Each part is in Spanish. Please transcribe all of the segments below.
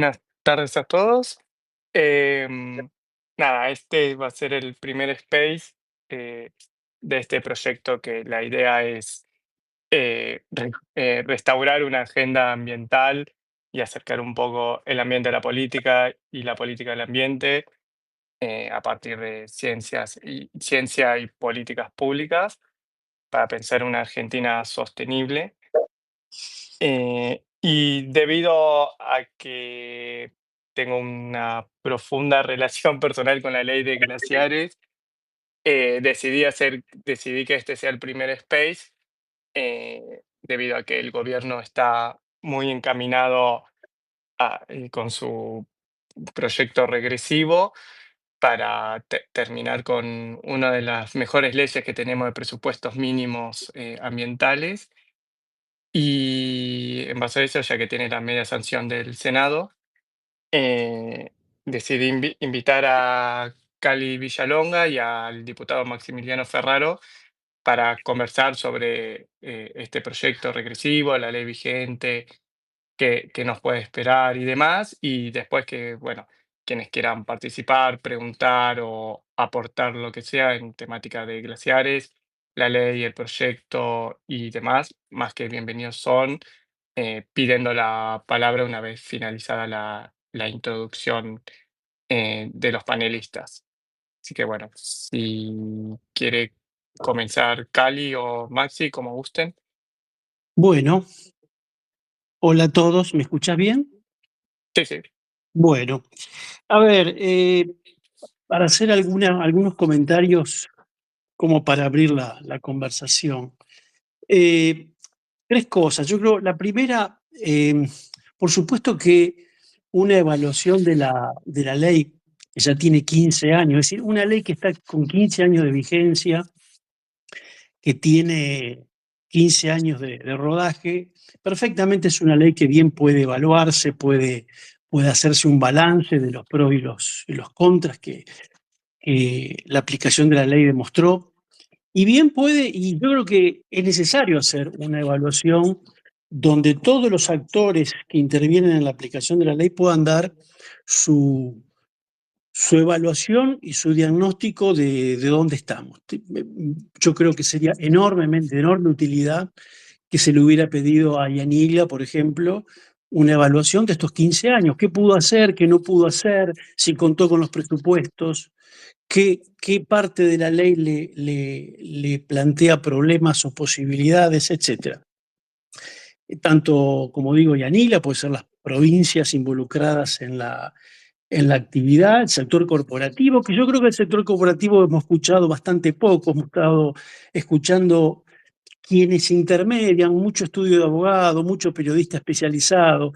Buenas tardes a todos. Em, Nada, este va a ser el primer space eh, de este proyecto que la idea es restaurar una agenda ambiental y acercar un poco el ambiente a la política y la política al ambiente a partir de ciencia y políticas públicas para pensar una Argentina sostenible. Y debido a que tengo una profunda relación personal con la ley de glaciares, decidí que este sea el primer space, debido a que el gobierno está muy encaminado con su proyecto regresivo para terminar con una de las mejores leyes que tenemos de presupuestos mínimos ambientales. Y en base a eso, ya que tiene la media sanción del Senado, eh, decidí invitar a Cali Villalonga y al diputado Maximiliano Ferraro para conversar sobre este proyecto regresivo, la ley vigente, qué nos puede esperar y demás. Y después que, bueno, quienes quieran participar, preguntar o aportar lo que sea en temática de glaciares, la ley, el proyecto y demás, más que bienvenidos son, pidiendo la palabra una vez finalizada la introducción de los panelistas. Así que bueno, si quiere comenzar Cali o Maxi, como gusten. Bueno, hola a todos, ¿me escuchás bien? Sí, sí. Bueno, a ver, para hacer algunos comentarios como para abrir la conversación. Eh, Tres cosas. Yo creo, la primera, por supuesto que una evaluación de la ley, que ya tiene 15 años, es decir, una ley que está con 15 años de vigencia, que tiene 15 años de rodaje, perfectamente es una ley que bien puede evaluarse, puede hacerse un balance de los pros y los contras que la aplicación de la ley demostró. Y bien puede, y yo creo que es necesario hacer una evaluación donde todos los actores que intervienen en la aplicación de la ley puedan dar su, su evaluación y su diagnóstico de dónde estamos. Yo creo que sería enormemente, de enorme utilidad que se le hubiera pedido a Yanila, por ejemplo, una evaluación de estos 15 años. ¿Qué pudo hacer? ¿Qué no pudo hacer? Si contó con los presupuestos. ¿Qué parte de la ley le plantea problemas o posibilidades, etcétera? Tanto, como digo, Yanila, puede ser las provincias involucradas en la actividad, el sector corporativo, que yo creo que el sector corporativo hemos escuchado bastante poco, hemos estado escuchando quienes intermedian, mucho estudio de abogado, mucho periodista especializado,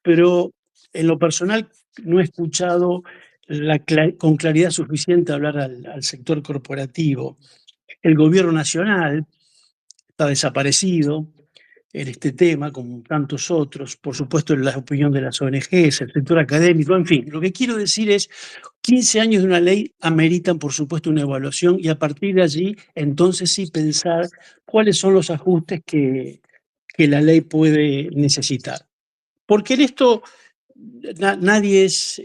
pero en lo personal no he escuchado con claridad suficiente hablar al sector corporativo. El gobierno nacional está desaparecido en este tema, como tantos otros, por supuesto la opinión de las ONGs, el sector académico, en fin. Lo que quiero decir es, 15 años de una ley ameritan, por supuesto, una evaluación y a partir de allí, entonces sí pensar cuáles son los ajustes que la ley puede necesitar. Porque en esto nadie es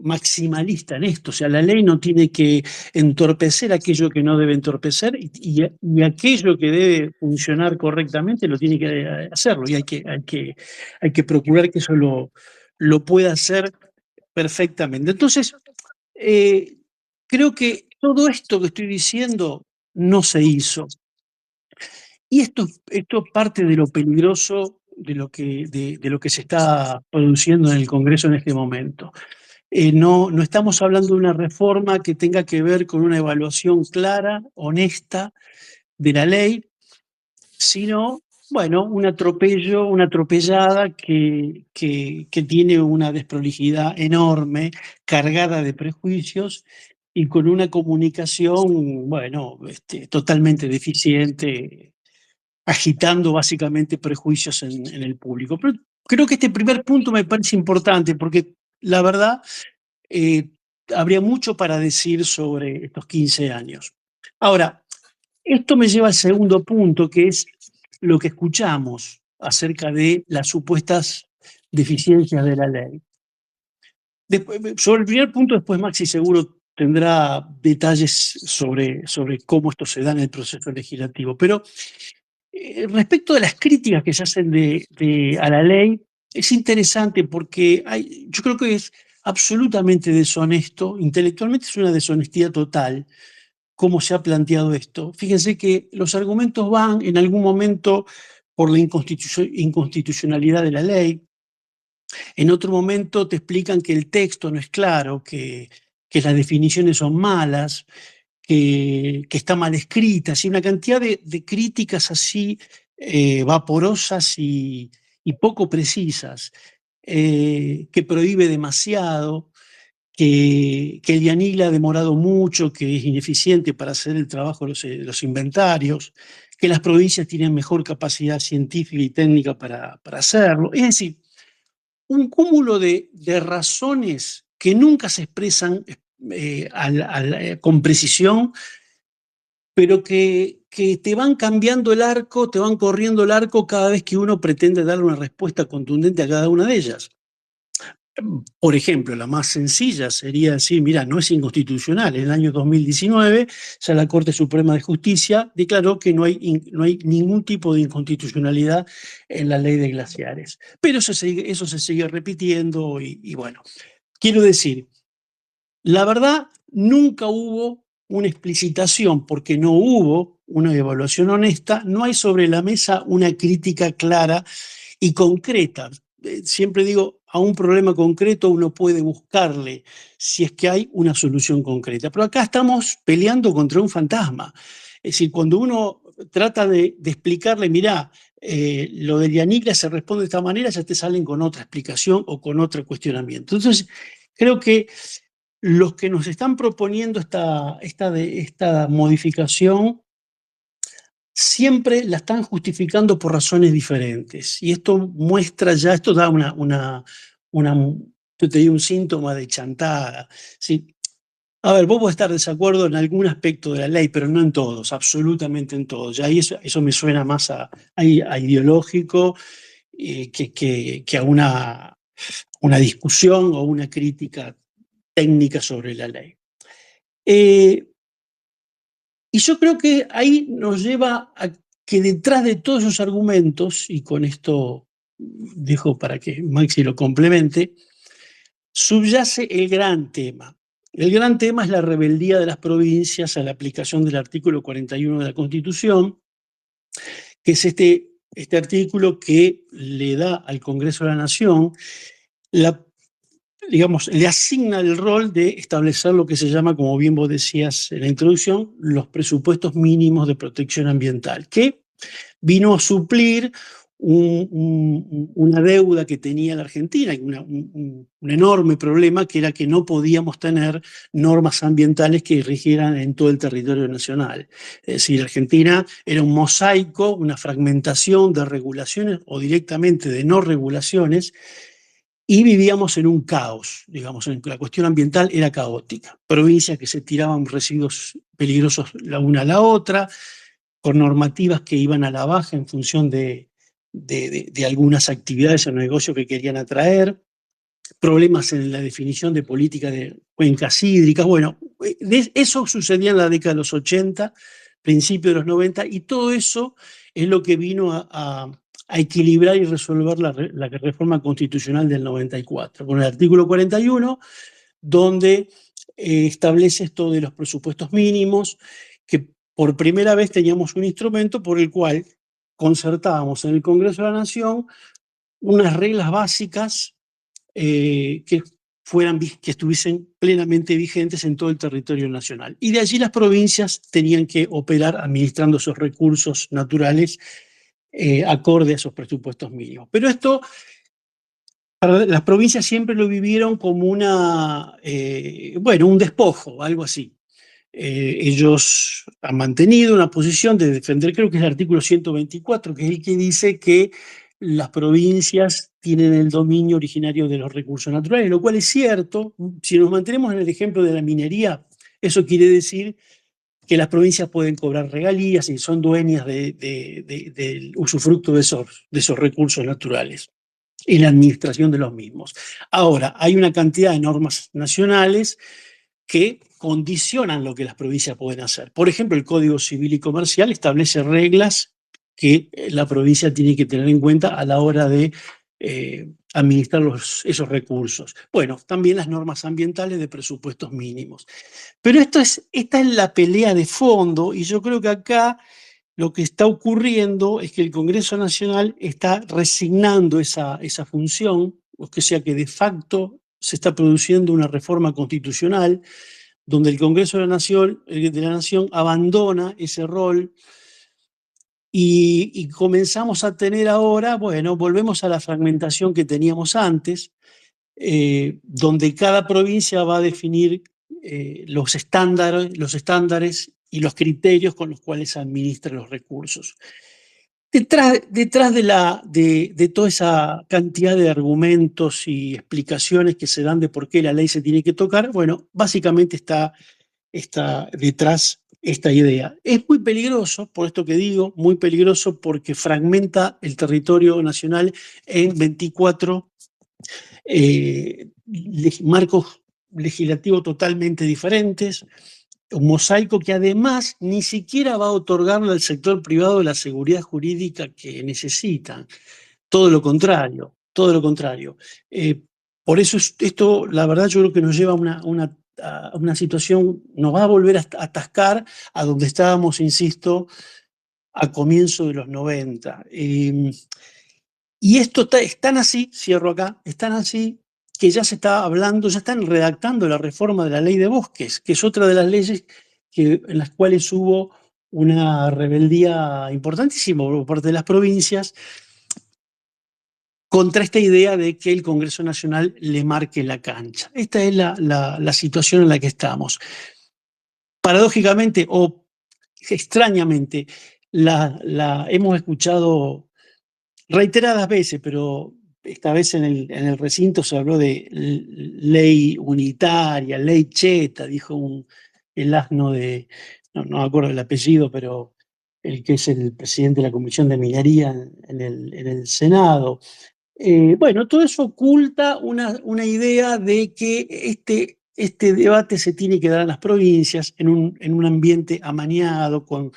maximalista en esto, o sea, la ley no tiene que entorpecer aquello que no debe entorpecer y aquello que debe funcionar correctamente lo tiene que hacerlo y hay que procurar que eso lo pueda hacer perfectamente. Entonces, eh, creo que todo esto que estoy diciendo no se hizo. Y esto es parte de lo peligroso de lo que se está produciendo en el Congreso en este momento. No estamos hablando de una reforma que tenga que ver con una evaluación clara, honesta de la ley, sino, bueno, un atropello, una atropellada que tiene una desprolijidad enorme, cargada de prejuicios y con una comunicación, bueno, totalmente deficiente, agitando básicamente prejuicios en el público. Pero creo que este primer punto me parece importante porque la verdad eh, habría mucho para decir sobre estos 15 años. Ahora, esto me lleva al segundo punto, que es lo que escuchamos acerca de las supuestas deficiencias de la ley. Sobre el primer punto, después Maxi seguro tendrá detalles sobre cómo esto se da en el proceso legislativo. Pero respecto de las críticas que se hacen a la ley, es interesante porque yo creo que es absolutamente deshonesto, intelectualmente es una deshonestidad total cómo se ha planteado esto. Fíjense que los argumentos van en algún momento por la inconstitucionalidad de la ley, en otro momento te explican que el texto no es claro, que las definiciones son malas, que está mal escrita, así, una cantidad de críticas así vaporosas y poco precisas, que prohíbe demasiado, que el IANIL ha demorado mucho, que es ineficiente para hacer el trabajo de los inventarios, que las provincias tienen mejor capacidad científica y técnica para hacerlo. Es decir, un cúmulo de razones que nunca se expresan con precisión, pero que te van cambiando el arco, te van corriendo el arco cada vez que uno pretende darle una respuesta contundente a cada una de ellas. Por ejemplo, la más sencilla sería decir, mira, no es inconstitucional. En el año 2019, ya la Corte Suprema de Justicia declaró que no hay ningún tipo de inconstitucionalidad en la ley de glaciares. Pero eso se sigue repitiendo y bueno, quiero decir, la verdad, nunca hubo una explicitación porque no hubo una evaluación honesta, no hay sobre la mesa una crítica clara y concreta. Siempre digo, a un problema concreto uno puede buscarle si es que hay una solución concreta. Pero acá estamos peleando contra un fantasma. Es decir, cuando uno trata de explicarle, mirá, lo de Yanigla se responde de esta manera, ya te salen con otra explicación o con otro cuestionamiento. Entonces, creo que los que nos están proponiendo esta modificación siempre la están justificando por razones diferentes. Y esto muestra ya, esto da yo te digo, un síntoma de chantada. ¿Sí? A ver, vos podés estar de desacuerdo en algún aspecto de la ley, pero no en todos, absolutamente en todos. Ya ahí eso me suena más a ideológico que a una discusión o una crítica técnica sobre la ley. Y yo creo que ahí nos lleva a que detrás de todos esos argumentos, y con esto dejo para que Maxi lo complemente, subyace el gran tema. El gran tema es la rebeldía de las provincias a la aplicación del artículo 41 de la Constitución, que es este artículo que le da al Congreso de la Nación digamos, le asigna el rol de establecer lo que se llama, como bien vos decías en la introducción, los presupuestos mínimos de protección ambiental, que vino a suplir una deuda que tenía la Argentina, un enorme problema, que era que no podíamos tener normas ambientales que rigieran en todo el territorio nacional. Es decir, Argentina era un mosaico, una fragmentación de regulaciones o directamente de no regulaciones, y vivíamos en un caos, digamos, la cuestión ambiental era caótica. Provincias que se tiraban residuos peligrosos la una a la otra, con normativas que iban a la baja en función de algunas actividades o negocios que querían atraer, problemas en la definición de política de cuencas hídricas. Bueno, eso sucedía en la década de los 80, principios de los 90, y todo eso es lo que vino a equilibrar y resolver la reforma constitucional del 94, con el artículo 41, donde establece esto de los presupuestos mínimos, que por primera vez teníamos un instrumento por el cual concertábamos en el Congreso de la Nación unas reglas básicas que que estuviesen plenamente vigentes en todo el territorio nacional. Y de allí las provincias tenían que operar administrando esos recursos naturales acorde a esos presupuestos mínimos. Pero esto, para las provincias siempre lo vivieron como un despojo, algo así. Ellos han mantenido una posición de defender, creo que es el artículo 124, que es el que dice que las provincias tienen el dominio originario de los recursos naturales, lo cual es cierto. Si nos mantenemos en el ejemplo de la minería, eso quiere decir que las provincias pueden cobrar regalías y son dueñas del usufructo de esos recursos naturales. en la administración de los mismos. Ahora, hay una cantidad de normas nacionales que condicionan lo que las provincias pueden hacer. Por ejemplo, el Código Civil y Comercial establece reglas que la provincia tiene que tener en cuenta a la hora de administrar esos recursos. Bueno, también las normas ambientales de presupuestos mínimos. Pero esta es la pelea de fondo y yo creo que acá lo que está ocurriendo es que el Congreso Nacional está resignando esa función, o sea que de facto se está produciendo una reforma constitucional donde el Congreso de la Nación abandona ese rol y comenzamos a tener ahora, bueno, volvemos a la fragmentación que teníamos antes, donde cada provincia va a definir los estándares y los criterios con los cuales administra los recursos. Detrás de toda esa cantidad de argumentos y explicaciones que se dan de por qué la ley se tiene que tocar, bueno, básicamente está detrás esta idea. Es muy peligroso, por esto que digo, muy peligroso porque fragmenta el territorio nacional en 24 marcos legislativos totalmente diferentes, un mosaico que además ni siquiera va a otorgarle al sector privado la seguridad jurídica que necesita. Todo lo contrario, todo lo contrario. Por eso esto, la verdad, yo creo que nos lleva a una situación, nos va a volver a atascar a donde estábamos, insisto, a comienzo de los 90. Y esto es tan así, cierro acá, es tan así que ya se está hablando, ya están redactando la reforma de la ley de bosques, que es otra de las leyes en las cuales hubo una rebeldía importantísima por parte de las provincias contra esta idea de que el Congreso Nacional le marque la cancha. Esta es la situación en la que estamos. Paradójicamente o extrañamente, hemos escuchado reiteradas veces, pero esta vez en el recinto se habló de ley unitaria, ley cheta, dijo el asno no me acuerdo el apellido, pero el que es el presidente de la Comisión de Minería en el Senado. Bueno, todo eso oculta una idea de que este debate se tiene que dar en las provincias, en un ambiente amañado, con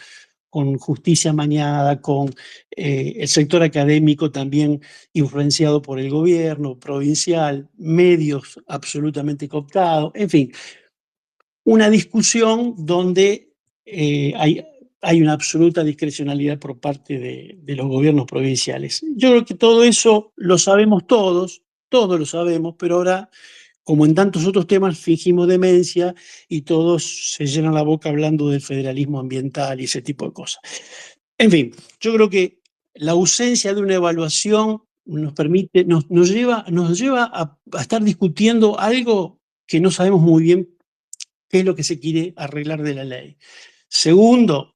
justicia amañada, con el sector académico también influenciado por el gobierno provincial, medios absolutamente cooptados, en fin, una discusión donde hay una absoluta discrecionalidad por parte de los gobiernos provinciales. Yo creo que todo eso lo sabemos todos lo sabemos, pero ahora, como en tantos otros temas, fingimos demencia y todos se llenan la boca hablando del federalismo ambiental y ese tipo de cosas. En fin, yo creo que la ausencia de una evaluación nos lleva a estar discutiendo algo que no sabemos muy bien qué es lo que se quiere arreglar de la ley. Segundo,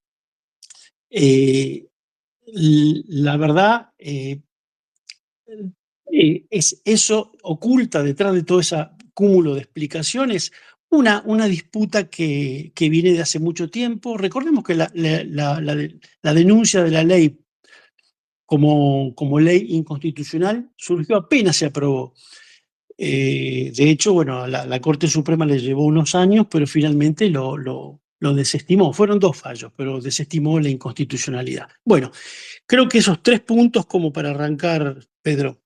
la verdad, eso oculta detrás de todo ese cúmulo de explicaciones una disputa que viene de hace mucho tiempo. Recordemos que la denuncia de la ley como ley inconstitucional surgió apenas se aprobó. De hecho, bueno, la Corte Suprema le llevó unos años, pero finalmente lo desestimó. Fueron dos fallos, pero desestimó la inconstitucionalidad. Bueno, creo que esos tres puntos como para arrancar, Pedro.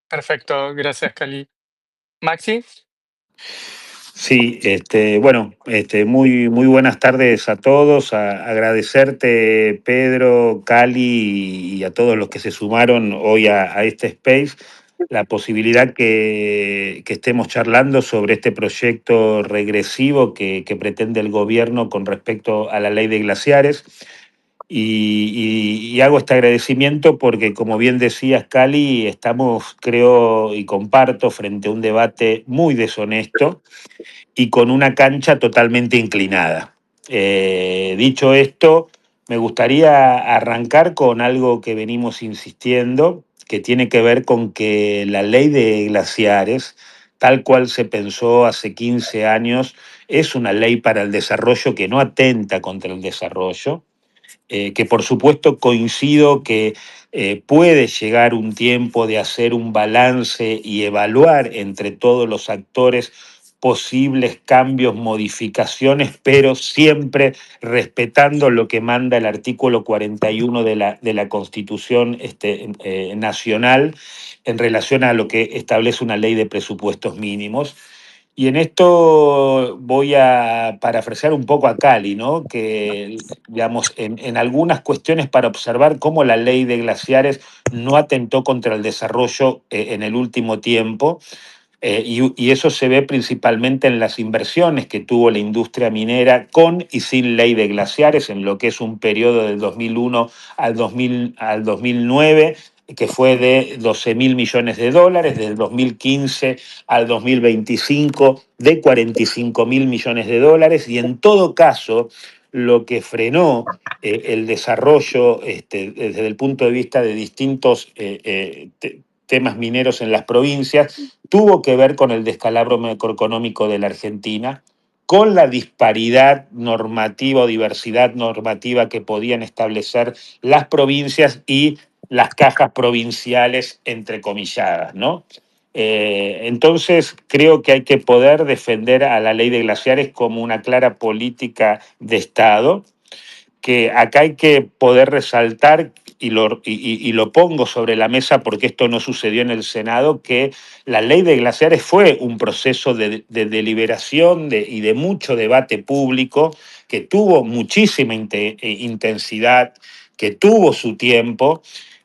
Perfecto, gracias, Cali. Maxi, Sí, bueno, muy, muy buenas tardes a todos. Agradecerte, Pedro, Cali y a todos los que se sumaron hoy a este space, la posibilidad que estemos charlando sobre este proyecto regresivo que pretende el gobierno con respecto a la ley de glaciares. Y hago este agradecimiento porque, como bien decías, Cali, estamos, creo, y comparto, frente a un debate muy deshonesto y con una cancha totalmente inclinada. Dicho esto, me gustaría arrancar con algo que venimos insistiendo, que tiene que ver con que la ley de glaciares, tal cual se pensó hace 15 años, es una ley para el desarrollo que no atenta contra el desarrollo, que por supuesto coincido que puede llegar un tiempo de hacer un balance y evaluar entre todos los actores posibles cambios, modificaciones, pero siempre respetando lo que manda el artículo 41 de la Constitución Nacional en relación a lo que establece una ley de presupuestos mínimos. Y en esto voy a parafrasear un poco a Cali, ¿no? Que, digamos, en algunas cuestiones para observar cómo la ley de glaciares no atentó contra el desarrollo en el último tiempo, y eso se ve principalmente en las inversiones que tuvo la industria minera con y sin ley de glaciares en lo que es un periodo del 2001 al 2009, que fue de 12.000 millones de dólares, del 2015 al 2025 de 45.000 millones de dólares, y en todo caso lo que frenó el desarrollo desde el punto de vista de distintos temas mineros en las provincias tuvo que ver con el descalabro macroeconómico de la Argentina, con la disparidad normativa o diversidad normativa que podían establecer las provincias y las cajas provinciales entrecomilladas, ¿no? Entonces, creo que hay que poder defender a la ley de glaciares como una clara política de Estado, que acá hay que poder resaltar, y lo pongo sobre la mesa porque esto no sucedió en el Senado, que la ley de glaciares fue un proceso de deliberación y de mucho debate público, que tuvo muchísima intensidad, que tuvo su tiempo,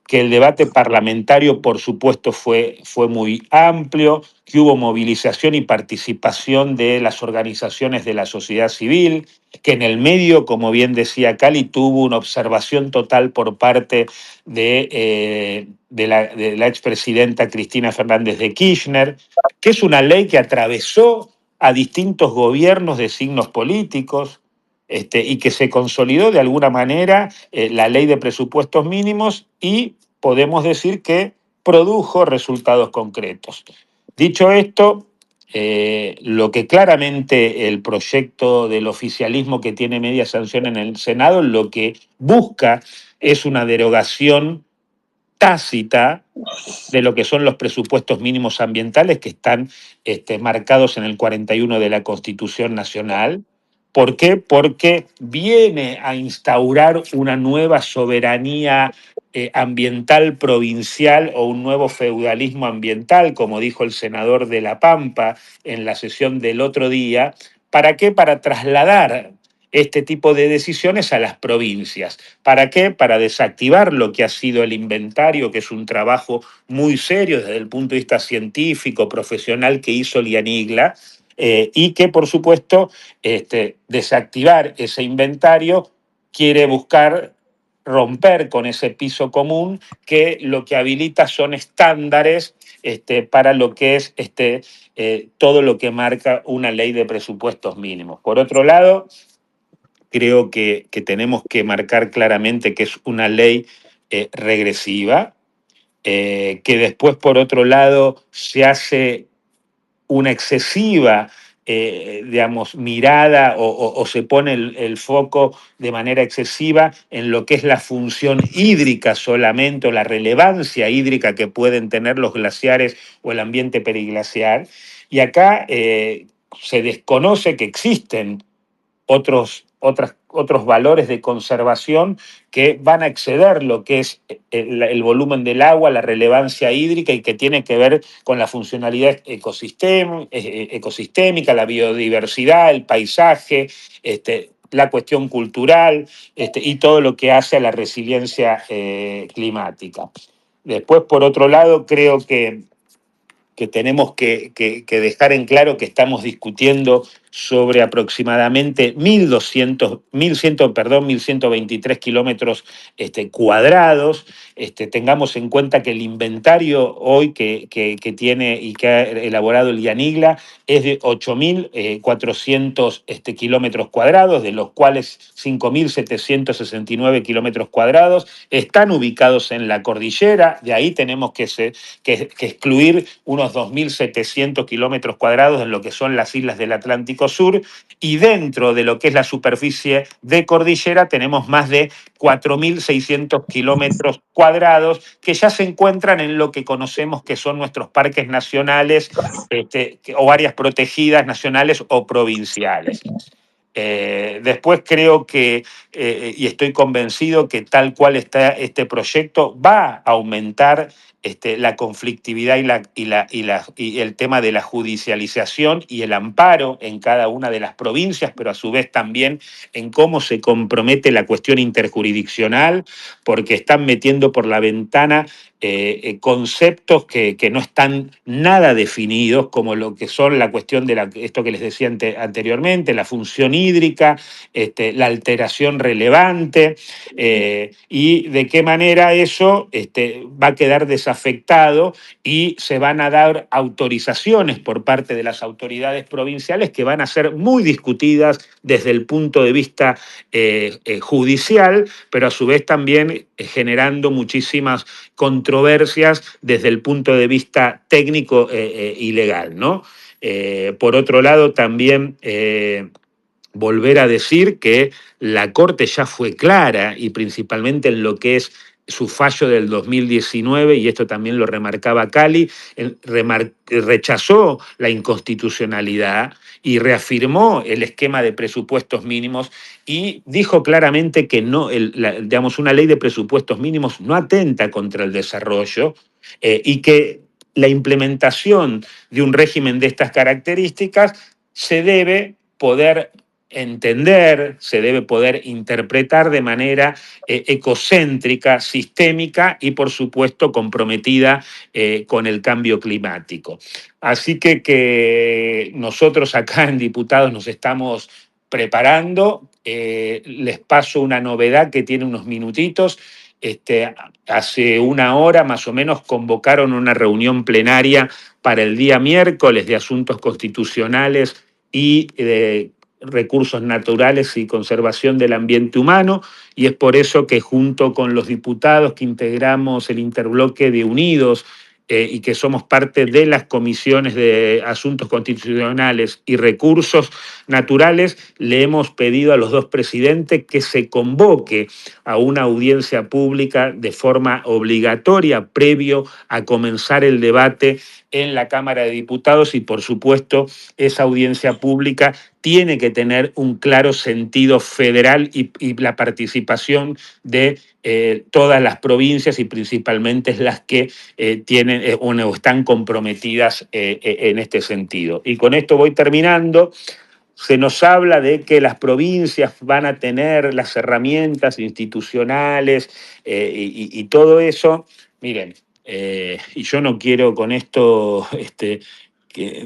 que el debate parlamentario, por supuesto, fue muy amplio, que hubo movilización y participación de las organizaciones de la sociedad civil, que en el medio, como bien decía Cali, tuvo una observación total por parte de la expresidenta Cristina Fernández de Kirchner, que es una ley que atravesó a distintos gobiernos de signos políticos, y que se consolidó de alguna manera la ley de presupuestos mínimos, y podemos decir que produjo resultados concretos. Dicho esto, lo que claramente el proyecto del oficialismo que tiene media sanción en el Senado lo que busca es una derogación tácita de lo que son los presupuestos mínimos ambientales que están marcados en el 41 de la Constitución Nacional. ¿Por qué? Porque viene a instaurar una nueva soberanía ambiental provincial o un nuevo feudalismo ambiental, como dijo el senador de La Pampa en la sesión del otro día. ¿Para qué? Para trasladar este tipo de decisiones a las provincias. ¿Para qué? Para desactivar lo que ha sido el inventario, que es un trabajo muy serio desde el punto de vista científico, profesional que hizo Lianigla, y que, por supuesto, desactivar ese inventario quiere buscar romper con ese piso común que lo que habilita son estándares para lo que es todo lo que marca una ley de presupuestos mínimos. Por otro lado, creo que tenemos que marcar claramente que es una ley regresiva, que después, por otro lado, se hace una excesiva, digamos, mirada o se pone el foco de manera excesiva en lo que es la función hídrica solamente, o la relevancia hídrica que pueden tener los glaciares o el ambiente periglaciar. Y acá se desconoce que existen otros valores de conservación que van a exceder lo que es el volumen del agua, la relevancia hídrica, y que tiene que ver con la funcionalidad ecosistémica, la biodiversidad, el paisaje, la cuestión cultural, y todo lo que hace a la resiliencia climática. Después, por otro lado, creo que tenemos que dejar en claro que estamos discutiendo sobre aproximadamente 1.123 kilómetros cuadrados. Tengamos en cuenta que el inventario hoy que tiene y que ha elaborado el Lianigla es de 8.400 kilómetros cuadrados, de los cuales 5.769 kilómetros cuadrados están ubicados en la cordillera. De ahí tenemos que excluir unos 2.700 kilómetros cuadrados en lo que son las islas del Atlántico Mercosur, y dentro de lo que es la superficie de cordillera tenemos más de 4.600 kilómetros cuadrados que ya se encuentran en lo que conocemos que son nuestros parques nacionales, o áreas protegidas nacionales o provinciales. Después creo que, y estoy convencido que tal cual está este proyecto, va a aumentar la conflictividad y el tema de la judicialización y el amparo en cada una de las provincias, pero a su vez también en cómo se compromete la cuestión interjurisdiccional, porque están metiendo por la ventana conceptos que no están nada definidos, como lo que son la cuestión de esto que les decía anteriormente, la función hídrica, la alteración relevante, y de qué manera eso va a quedar desafectado y se van a dar autorizaciones por parte de las autoridades provinciales que van a ser muy discutidas desde el punto de vista judicial, pero a su vez también generando muchísimas controversias desde el punto de vista técnico y legal, ¿no? Por otro lado, también volver a decir que la Corte ya fue clara y principalmente en lo que es su fallo del 2019, y esto también lo remarcaba Cali, rechazó la inconstitucionalidad y reafirmó el esquema de presupuestos mínimos y dijo claramente que no, digamos, una ley de presupuestos mínimos no atenta contra el desarrollo, y que la implementación de un régimen de estas características se debe poder entender, se debe poder interpretar de manera ecocéntrica, sistémica y, por supuesto, comprometida con el cambio climático. Así que nosotros acá en Diputados nos estamos preparando. Les paso una novedad que tiene unos minutitos. Hace una hora más o menos convocaron una reunión plenaria para el día miércoles de asuntos constitucionales y recursos naturales y conservación del ambiente humano, y es por eso que junto con los diputados que integramos el interbloque de Unidos, y que somos parte de las comisiones de asuntos constitucionales y recursos naturales, le hemos pedido a los dos presidentes que se convoque a una audiencia pública de forma obligatoria previo a comenzar el debate en la Cámara de Diputados, y por supuesto esa audiencia pública tiene que tener un claro sentido federal y la participación de todas las provincias y principalmente las que tienen o están comprometidas en este sentido. Y con esto voy terminando. Se nos habla de que las provincias van a tener las herramientas institucionales y todo eso. Miren, y yo no quiero con esto que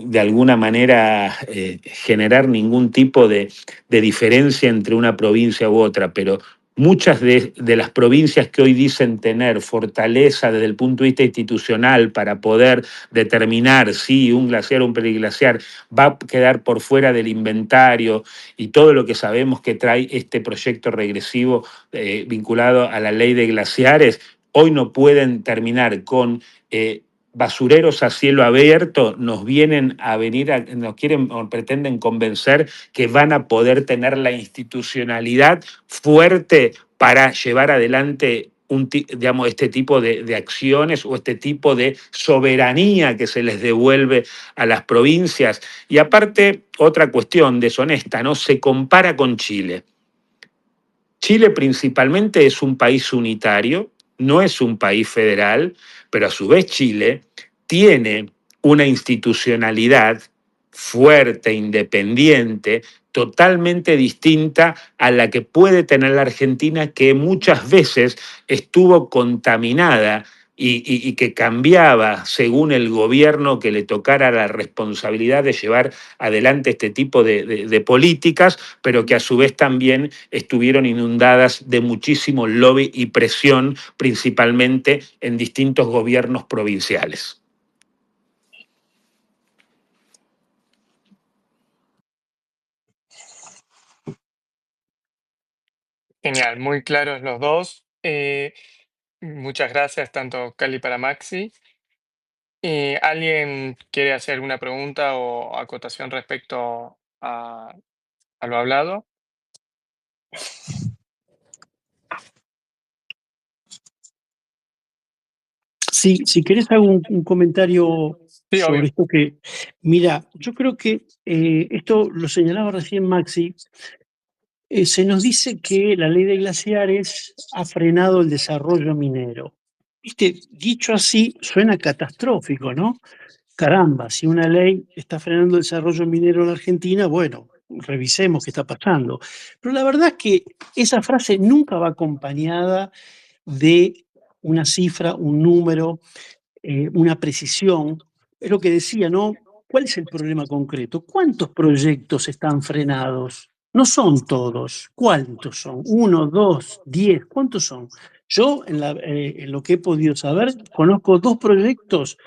de alguna manera generar ningún tipo de diferencia entre una provincia u otra, pero muchas de las provincias que hoy dicen tener fortaleza desde el punto de vista institucional para poder determinar si un glaciar o un periglaciar va a quedar por fuera del inventario y todo lo que sabemos que trae este proyecto regresivo vinculado a la ley de glaciares, hoy no pueden terminar con basureros a cielo abierto, nos quieren o pretenden convencer que van a poder tener la institucionalidad fuerte para llevar adelante digamos, este tipo de acciones o este tipo de soberanía que se les devuelve a las provincias. Y aparte, otra cuestión deshonesta, ¿no? Se compara con Chile. Chile principalmente es un país unitario, no es un país federal, pero a su vez Chile tiene una institucionalidad fuerte, independiente, totalmente distinta a la que puede tener la Argentina, que muchas veces estuvo contaminada y que cambiaba según el gobierno que le tocara la responsabilidad de llevar adelante este tipo de políticas, pero que a su vez también estuvieron inundadas de muchísimo lobby y presión, principalmente en distintos gobiernos provinciales. Genial, muy claros los dos. Muchas gracias, tanto Cali para Maxi. ¿Alguien quiere hacer alguna pregunta o acotación respecto a lo hablado. Sí, si querés hago un comentario Sí, sobre obvio. esto que, mira, yo creo que esto lo señalaba recién Maxi, se nos dice que la ley de glaciares ha frenado el desarrollo minero. Viste, dicho así, suena catastrófico, ¿no? Caramba, si una ley está frenando el desarrollo minero en la Argentina, bueno, revisemos qué está pasando. Pero la verdad es que esa frase nunca va acompañada de una cifra, un número, una precisión. Es lo que decía, ¿no? ¿Cuál es el problema concreto? ¿Cuántos proyectos están frenados? No son todos. ¿Cuántos son? ¿Uno, dos, 10? ¿Cuántos son? Yo, en lo que he podido saber, conozco 2 proyectos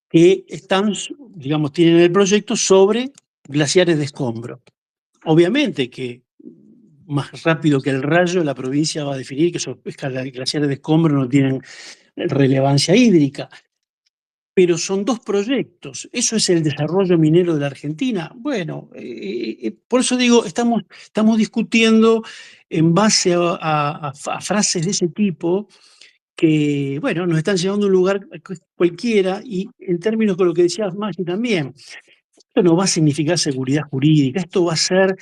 que están, digamos, tienen el proyecto sobre glaciares de escombro. Obviamente que más rápido que el rayo la provincia va a definir que esos glaciares de escombro no tienen relevancia hídrica, pero son 2 proyectos. ¿Eso es el desarrollo minero de la Argentina? Bueno, por eso digo, estamos discutiendo en base a frases de ese tipo que, bueno, nos están llevando a un lugar cualquiera y en términos con lo que decías Maggi también, esto no va a significar seguridad jurídica, esto va a ser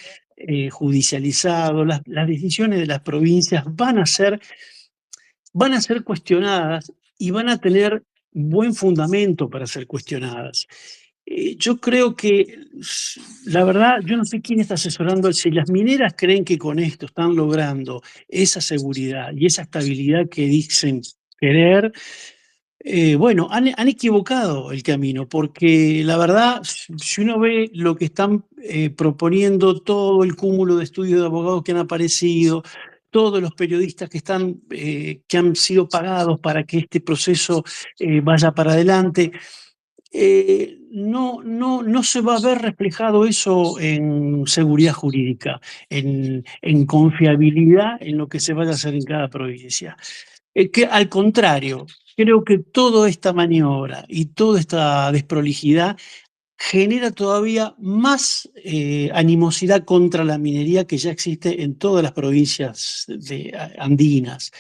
judicializado, las decisiones de las provincias van a ser cuestionadas y van a tener buen fundamento para ser cuestionadas. Yo creo que, la verdad, yo no sé quién está asesorando, si las mineras creen que con esto están logrando esa seguridad y esa estabilidad que dicen querer, bueno, han equivocado el camino, porque la verdad, si uno ve lo que están proponiendo, todo el cúmulo de estudios de abogados que han aparecido, todos los periodistas que han sido pagados para que este proceso vaya para adelante, no se va a ver reflejado eso en seguridad jurídica, en confiabilidad en lo que se vaya a hacer en cada provincia. Que al contrario, creo que toda esta maniobra y toda esta desprolijidad genera todavía más animosidad contra la minería que ya existe en todas las provincias andinas.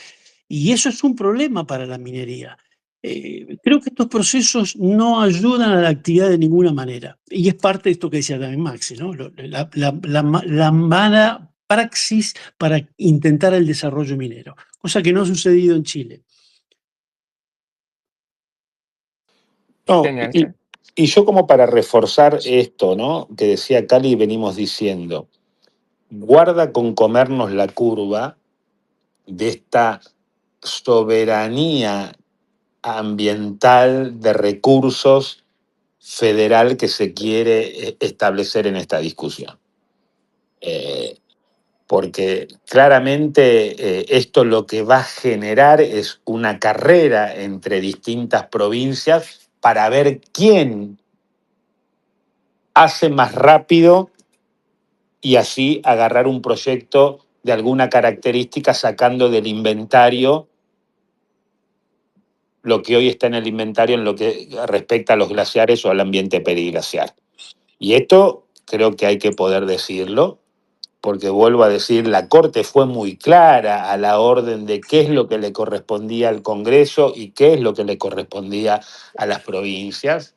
Y eso es un problema para la minería. Creo que estos procesos no ayudan a la actividad de ninguna manera. Y es parte de esto que decía también Maxi, ¿no? La mala praxis para intentar el desarrollo minero, cosa que no ha sucedido en Chile. No, Genial. y yo como para reforzar esto, ¿no? Que decía Cali y venimos diciendo, guarda con comernos la curva de esta soberanía ambiental de recursos federal que se quiere establecer en esta discusión. Porque claramente esto lo que va a generar es una carrera entre distintas provincias para ver quién hace más rápido y así agarrar un proyecto de alguna característica sacando del inventario lo que hoy está en el inventario en lo que respecta a los glaciares o al ambiente periglaciar. Y esto creo que hay que poder decirlo, porque vuelvo a decir, la Corte fue muy clara a la orden de qué es lo que le correspondía al Congreso y qué es lo que le correspondía a las provincias,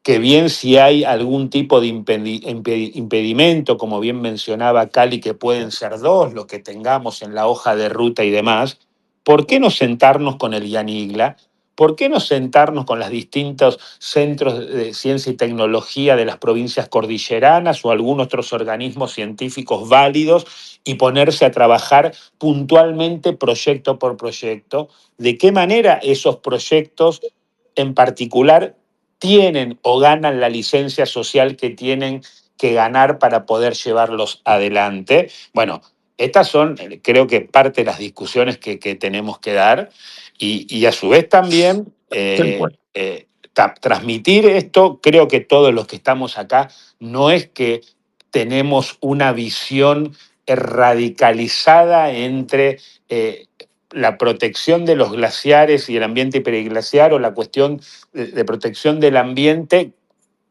que bien si hay algún tipo de impedimento, como bien mencionaba Cali, que pueden ser 2 los que tengamos en la hoja de ruta y demás, ¿por qué no sentarnos con el IANIGLA? ¿Por qué no sentarnos con los distintos centros de ciencia y tecnología de las provincias cordilleranas o algún otros organismos científicos válidos y ponerse a trabajar puntualmente proyecto por proyecto? ¿De qué manera esos proyectos en particular tienen o ganan la licencia social que tienen que ganar para poder llevarlos adelante? Bueno, estas son, creo que, parte de las discusiones que tenemos que dar y a su vez también Tal cual. transmitir esto. Creo que todos los que estamos acá no es que tenemos una visión radicalizada entre la protección de los glaciares y el ambiente periglaciar o la cuestión de protección del ambiente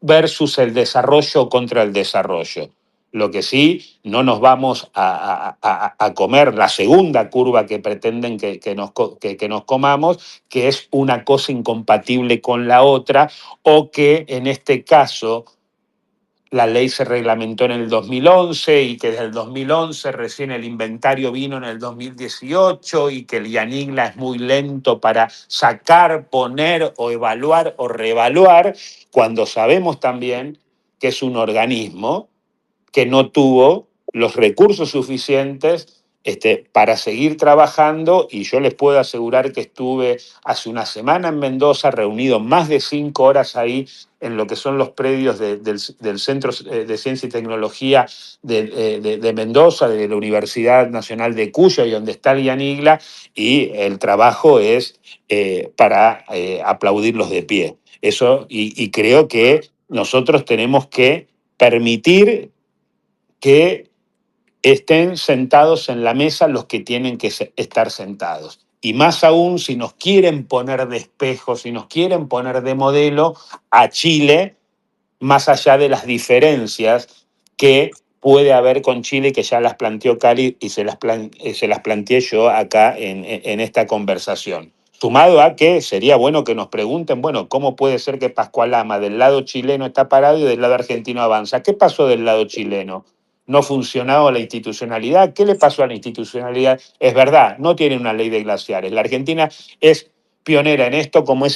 versus el desarrollo contra el desarrollo. Lo que sí, no nos vamos a comer la segunda curva que pretenden que nos comamos, que es una cosa incompatible con la otra, o que en este caso la ley se reglamentó en el 2011 y que desde el 2011 recién el inventario vino en el 2018 y que el IANIGLA es muy lento para sacar, poner o evaluar o reevaluar, cuando sabemos también que es un organismo que no tuvo los recursos suficientes para seguir trabajando, y yo les puedo asegurar que estuve hace una semana en Mendoza, reunido más de 5 horas ahí en lo que son los predios del Centro de Ciencia y Tecnología de Mendoza, de la Universidad Nacional de Cuyo, y donde está el IANIGLA, y el trabajo es para aplaudirlos de pie. Eso, y creo que nosotros tenemos que permitir que estén sentados en la mesa los que tienen que estar sentados. Y más aún si nos quieren poner de espejo, si nos quieren poner de modelo a Chile, más allá de las diferencias que puede haber con Chile, que ya las planteó Cali y se las planteé yo acá en esta conversación. Sumado a que sería bueno que nos pregunten, bueno, ¿cómo puede ser que Pascual Lama del lado chileno está parado y del lado argentino avanza? ¿Qué pasó del lado chileno? ¿No funcionaba la institucionalidad? ¿Qué le pasó a la institucionalidad? Es verdad, no tiene una ley de glaciares. La Argentina es pionera en esto, como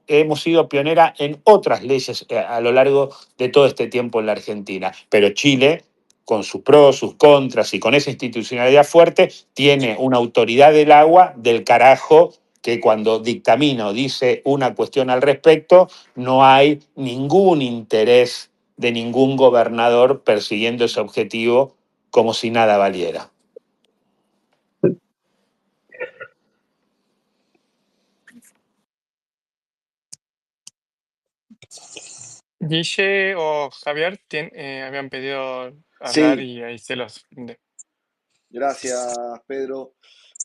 hemos sido pionera en otras leyes a lo largo de todo este tiempo en la Argentina. Pero Chile, con sus pros, sus contras y con esa institucionalidad fuerte, tiene una autoridad del agua del carajo, que cuando dictamina o dice una cuestión al respecto, no hay ningún interés de ningún gobernador persiguiendo ese objetivo como si nada valiera. Guille o Javier habían pedido hablar Sí, y ahí se los brindé. gracias, Pedro.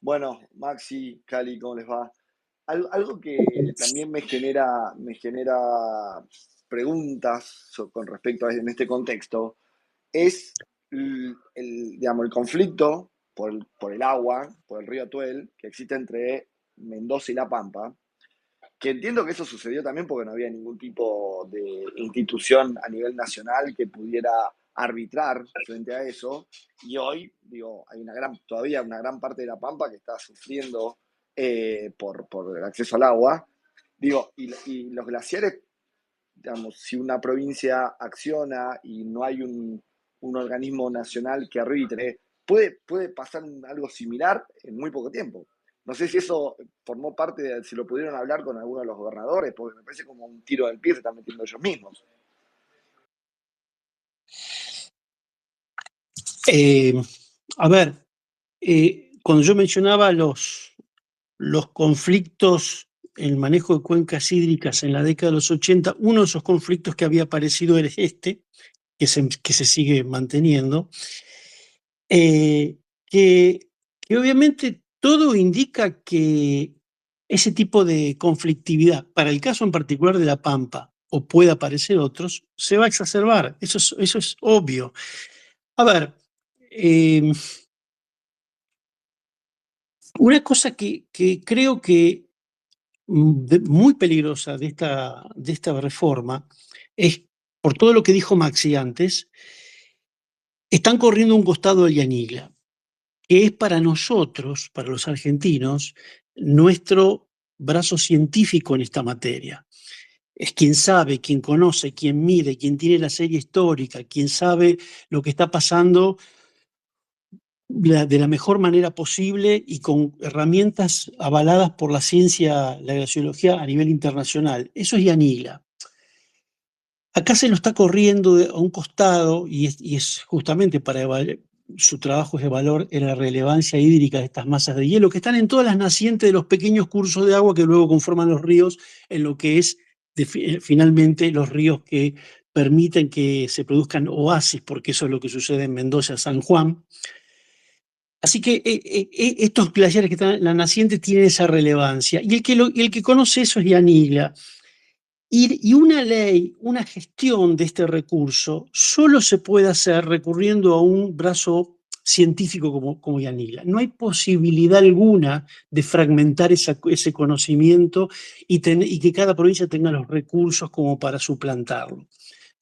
Bueno, Maxi, Cali, ¿cómo les va? Algo que también me genera preguntas con respecto a en este contexto es digamos, el conflicto por el agua, por el río Atuel, que existe entre Mendoza y La Pampa, que entiendo que eso sucedió también porque no había ningún tipo de institución a nivel nacional que pudiera arbitrar frente a eso. Y hoy, digo, hay todavía una gran parte de La Pampa que está sufriendo por el acceso al agua. Digo, y los glaciares, digamos, si una provincia acciona y no hay un organismo nacional que arbitre, puede pasar algo similar en muy poco tiempo. No sé si eso formó parte si lo pudieron hablar con alguno de los gobernadores, porque me parece como un tiro del pie se están metiendo ellos mismos. A ver, cuando yo mencionaba los conflictos, el manejo de cuencas hídricas en la década de los 80, uno de esos conflictos que había aparecido era este, que se sigue manteniendo, que obviamente todo indica que ese tipo de conflictividad, para el caso en particular de La Pampa, o puede aparecer otros, se va a exacerbar. Eso es obvio. A ver, una cosa que creo que muy peligrosa de esta reforma es, por todo lo que dijo Maxi antes, están corriendo un costado del Yanigla, que es para nosotros, para los argentinos, nuestro brazo científico en esta materia. Es quien sabe, quien conoce, quien mide, quien tiene la serie histórica, quien sabe lo que está pasando de la mejor manera posible y con herramientas avaladas por la ciencia, la glaciología a nivel internacional. Eso es Yanigla. Acá se lo está corriendo a un costado y es justamente para su trabajo es de valor en la relevancia hídrica de estas masas de hielo que están en todas las nacientes de los pequeños cursos de agua que luego conforman los ríos, en lo que es finalmente los ríos que permiten que se produzcan oasis, porque eso es lo que sucede en Mendoza, San Juan. Así que estos glaciares que están en la naciente tienen esa relevancia. Y el que conoce eso es Yanigla. Y una ley, una gestión de este recurso, solo se puede hacer recurriendo a un brazo científico como Yanila. No hay posibilidad alguna de fragmentar ese conocimiento y que cada provincia tenga los recursos como para suplantarlo.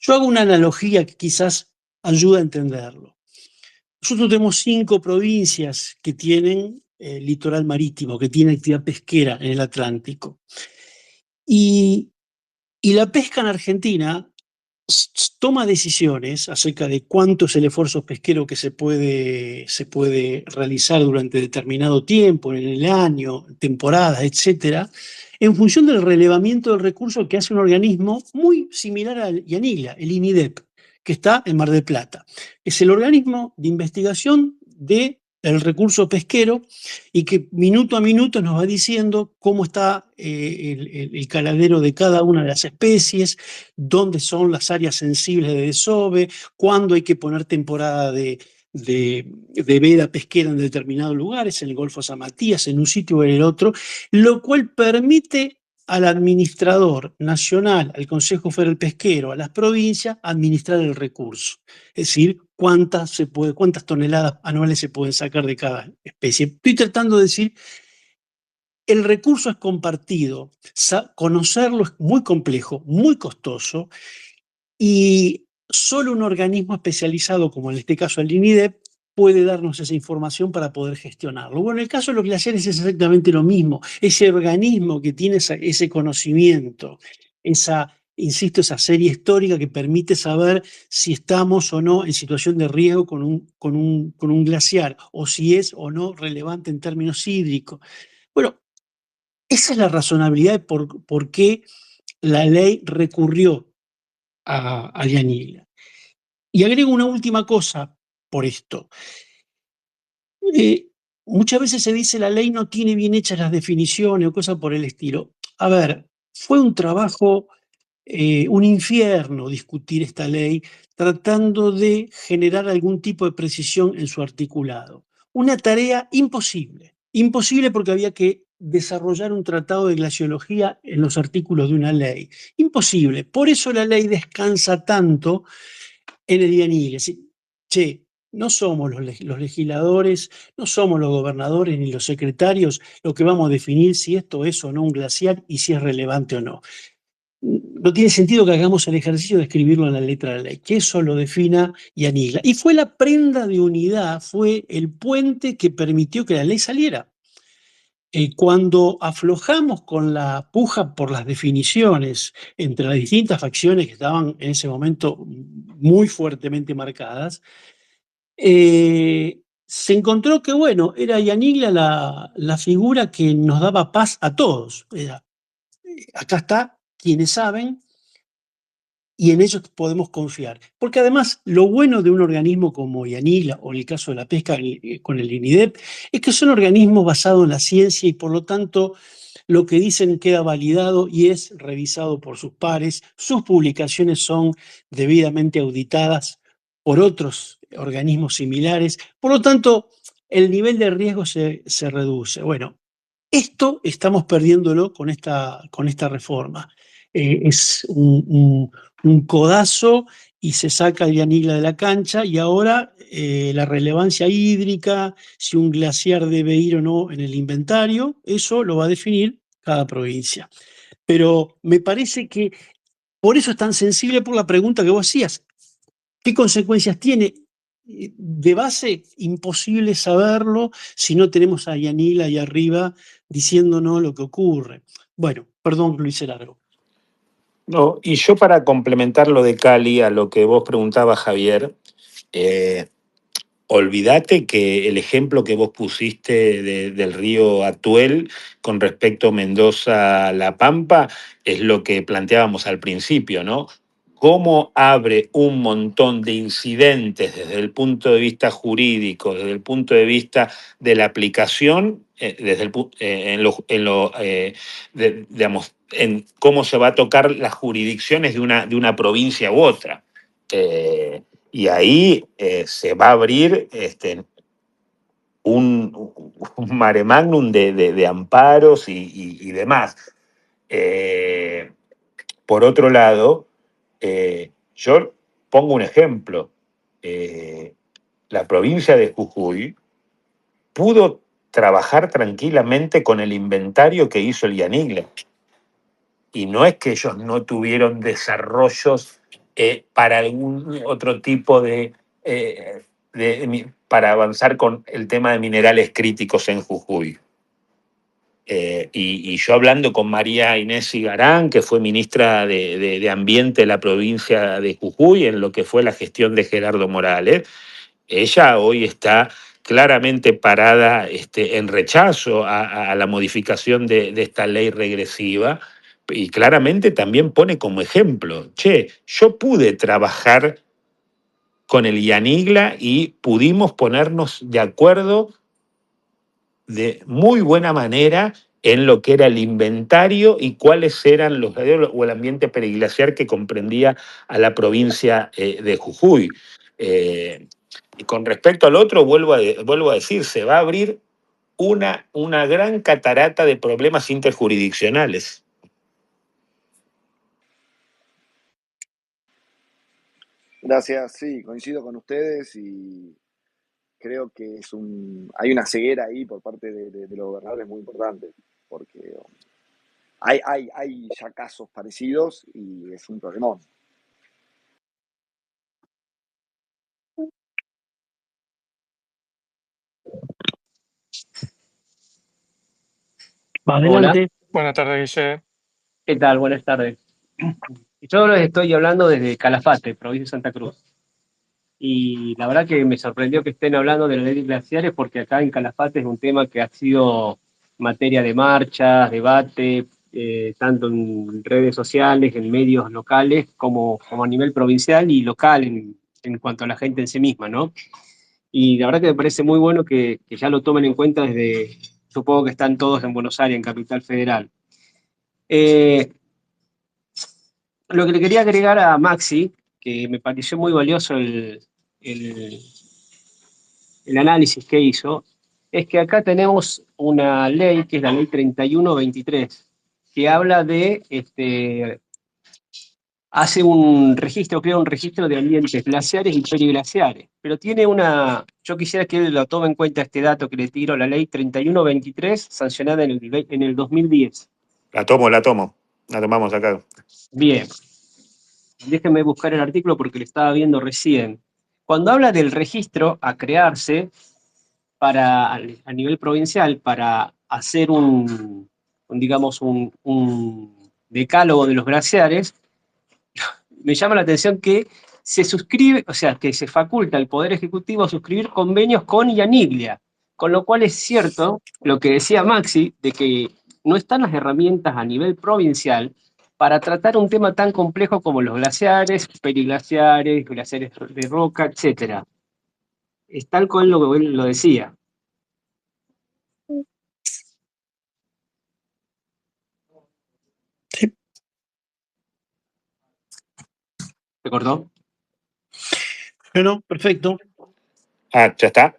Yo hago una analogía que quizás ayuda a entenderlo. Nosotros tenemos 5 provincias que tienen litoral marítimo, que tienen actividad pesquera en el Atlántico. Y la pesca en Argentina toma decisiones acerca de cuánto es el esfuerzo pesquero que se puede realizar durante determinado tiempo, en el año, temporadas, etcétera, en función del relevamiento del recurso que hace un organismo muy similar al IANILA, el INIDEP, que está en Mar del Plata. Es el organismo de investigación del recurso pesquero y que minuto a minuto nos va diciendo cómo está el caladero de cada una de las especies, dónde son las áreas sensibles de desove, cuándo hay que poner temporada de veda pesquera en determinados lugares, en el Golfo San Matías, en un sitio o en el otro, lo cual permite al administrador nacional, al Consejo Federal Pesquero, a las provincias, administrar el recurso. Es decir, cuántas toneladas anuales se pueden sacar de cada especie. Estoy tratando de decir, el recurso es compartido, conocerlo es muy complejo, muy costoso, y solo un organismo especializado, como en este caso el INIDEP, puede darnos esa información para poder gestionarlo. Bueno, en el caso de los glaciares es exactamente lo mismo. Ese organismo que tiene ese conocimiento, insisto, esa serie histórica que permite saber si estamos o no en situación de riesgo con un glaciar, o si es o no relevante en términos hídricos. Bueno, esa es la razonabilidad de por qué la ley recurrió a Yanila. Y agrego una última cosa por esto. Muchas veces se dice la ley no tiene bien hechas las definiciones o cosas por el estilo. A ver, fue un trabajo, un infierno discutir esta ley tratando de generar algún tipo de precisión en su articulado. Una tarea imposible, imposible porque había que desarrollar un tratado de glaciología en los artículos de una ley. Imposible. Por eso la ley descansa tanto en el IANIL. Es decir, che, no somos los legisladores, no somos los gobernadores ni los secretarios los que vamos a definir si esto es o no un glaciar y si es relevante o no. No tiene sentido que hagamos el ejercicio de escribirlo en la letra de la ley, que eso lo defina Yanila. Y fue la prenda de unidad, fue el puente que permitió que la ley saliera. Cuando aflojamos con la puja por las definiciones entre las distintas facciones que estaban en ese momento muy fuertemente marcadas, se encontró que, bueno, era Yanila la figura que nos daba paz a todos. Acá está, quienes saben, y en ellos podemos confiar. Porque además, lo bueno de un organismo como Yanila, o en el caso de la pesca con el INIDEP, es que son organismos basados en la ciencia y por lo tanto lo que dicen queda validado y es revisado por sus pares. Sus publicaciones son debidamente auditadas por otros organismos similares. Por lo tanto, el nivel de riesgo se reduce. Bueno, esto estamos perdiéndolo con esta reforma. Es un codazo y se saca el Yanila de la cancha y ahora la relevancia hídrica, si un glaciar debe ir o no en el inventario, eso lo va a definir cada provincia. Pero me parece que por eso es tan sensible por la pregunta que vos hacías. ¿Qué consecuencias tiene? De base, imposible saberlo si no tenemos a Yanila ahí arriba diciéndonos lo que ocurre. Bueno, perdón, lo hice largo. No, y yo para complementar lo de Cali, a lo que vos preguntabas, Javier, eh, olvídate que el ejemplo que vos pusiste del río Atuel con respecto a Mendoza-La Pampa es lo que planteábamos al principio, ¿no? Cómo abre un montón de incidentes desde el punto de vista jurídico, desde el punto de vista de la aplicación, desde digamos, en cómo se va a tocar las jurisdicciones de una provincia u otra. Y ahí se va a abrir un mare magnum de amparos y demás. por otro lado, yo pongo un ejemplo. La provincia de Jujuy pudo trabajar tranquilamente con el inventario que hizo el IANIGLA. Y no es que ellos no tuvieron desarrollos para algún otro tipo para avanzar con el tema de minerales críticos en Jujuy. Y yo hablando con María Inés Igarán, que fue ministra de Ambiente de la provincia de Jujuy, en lo que fue la gestión de Gerardo Morales, ella hoy está claramente parada en rechazo a la modificación de esta ley regresiva y claramente también pone como ejemplo, che, yo pude trabajar con el IANIGLA y pudimos ponernos de acuerdo de muy buena manera en lo que era el inventario y cuáles eran los o el ambiente periglaciar que comprendía a la provincia de Jujuy. Y con respecto al otro, vuelvo a decir, se va a abrir una gran catarata de problemas interjurisdiccionales. Gracias, sí, coincido con ustedes y creo que hay una ceguera ahí por parte de los gobernadores muy importante, porque hay ya casos parecidos y es un problemón. Adelante. Hola, Buenas tardes, Guille. ¿qué tal? Buenas tardes. Yo les estoy hablando desde Calafate, provincia de Santa Cruz. Y la verdad que me sorprendió que estén hablando de la ley de glaciares porque acá en Calafate es un tema que ha sido materia de marchas, debate, tanto en redes sociales, en medios locales, como a nivel provincial y local en cuanto a la gente en sí misma, ¿no? Y la verdad que me parece muy bueno que ya lo tomen en cuenta desde, supongo que están todos en Buenos Aires, en Capital Federal. Lo que le quería agregar a Maxi, que me pareció muy valioso el, el análisis que hizo, es que acá tenemos una ley, que es la ley 3123, que habla hace un registro, crea un registro de ambientes glaciares y periglaciares, pero tiene yo quisiera que él lo tome en cuenta este dato que le tiro, la ley 3123, sancionada en el 2010. La tomamos acá. Bien, déjenme buscar el artículo porque lo estaba viendo recién. Cuando habla del registro a crearse a nivel provincial para hacer digamos, un decálogo de los glaciares, me llama la atención que se suscribe, o sea, que se faculta al Poder Ejecutivo a suscribir convenios con IANIGLIA, con lo cual es cierto lo que decía Maxi, de que no están las herramientas a nivel provincial para tratar un tema tan complejo como los glaciares, periglaciares, glaciares de roca, etc. Es tal cual lo que él lo decía. Sí. ¿Se cortó? Bueno, perfecto. Ah, ya está.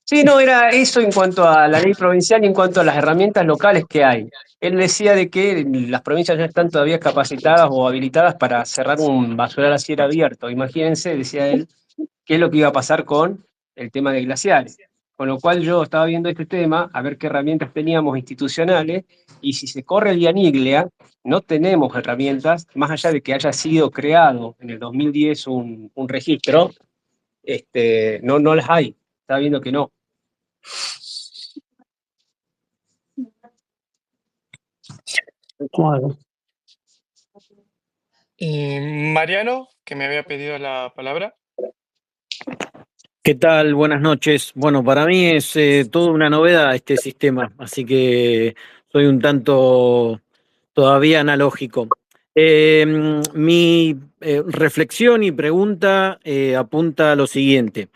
Sí, no, era eso en cuanto a la ley provincial y en cuanto a las herramientas locales que hay. Él decía de que las provincias ya están todavía capacitadas o habilitadas para cerrar un basural a cielo abierto. Imagínense, decía él, qué es lo que iba a pasar con el tema de glaciares. Con lo cual yo estaba viendo este tema, a ver qué herramientas teníamos institucionales, y si se corre el IANIGLEA, no tenemos herramientas, más allá de que haya sido creado en el 2010 un registro, no las hay. Estaba viendo que no. Claro. Y Mariano, que me había pedido la palabra. ¿Qué tal? Buenas noches. Bueno, para mí es toda una novedad este sistema, así que soy un tanto todavía analógico. Mi reflexión y pregunta apunta a lo siguiente.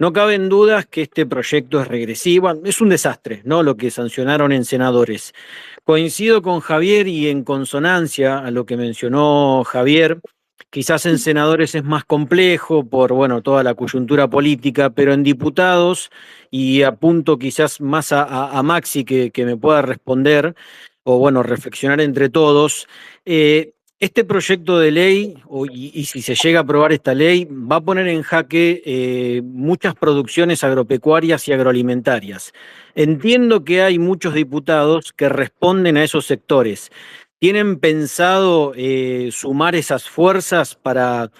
No caben dudas que este proyecto es regresivo, es un desastre, ¿no? Lo que sancionaron en senadores. Coincido con Javier y en consonancia a lo que mencionó Javier, quizás en senadores es más complejo por, bueno, toda la coyuntura política, pero en diputados, y apunto quizás más a Maxi que me pueda responder, o bueno, reflexionar entre todos, Este proyecto de ley, y si se llega a aprobar esta ley, va a poner en jaque muchas producciones agropecuarias y agroalimentarias. Entiendo que hay muchos diputados que responden a esos sectores. ¿Tienen pensado sumar esas fuerzas para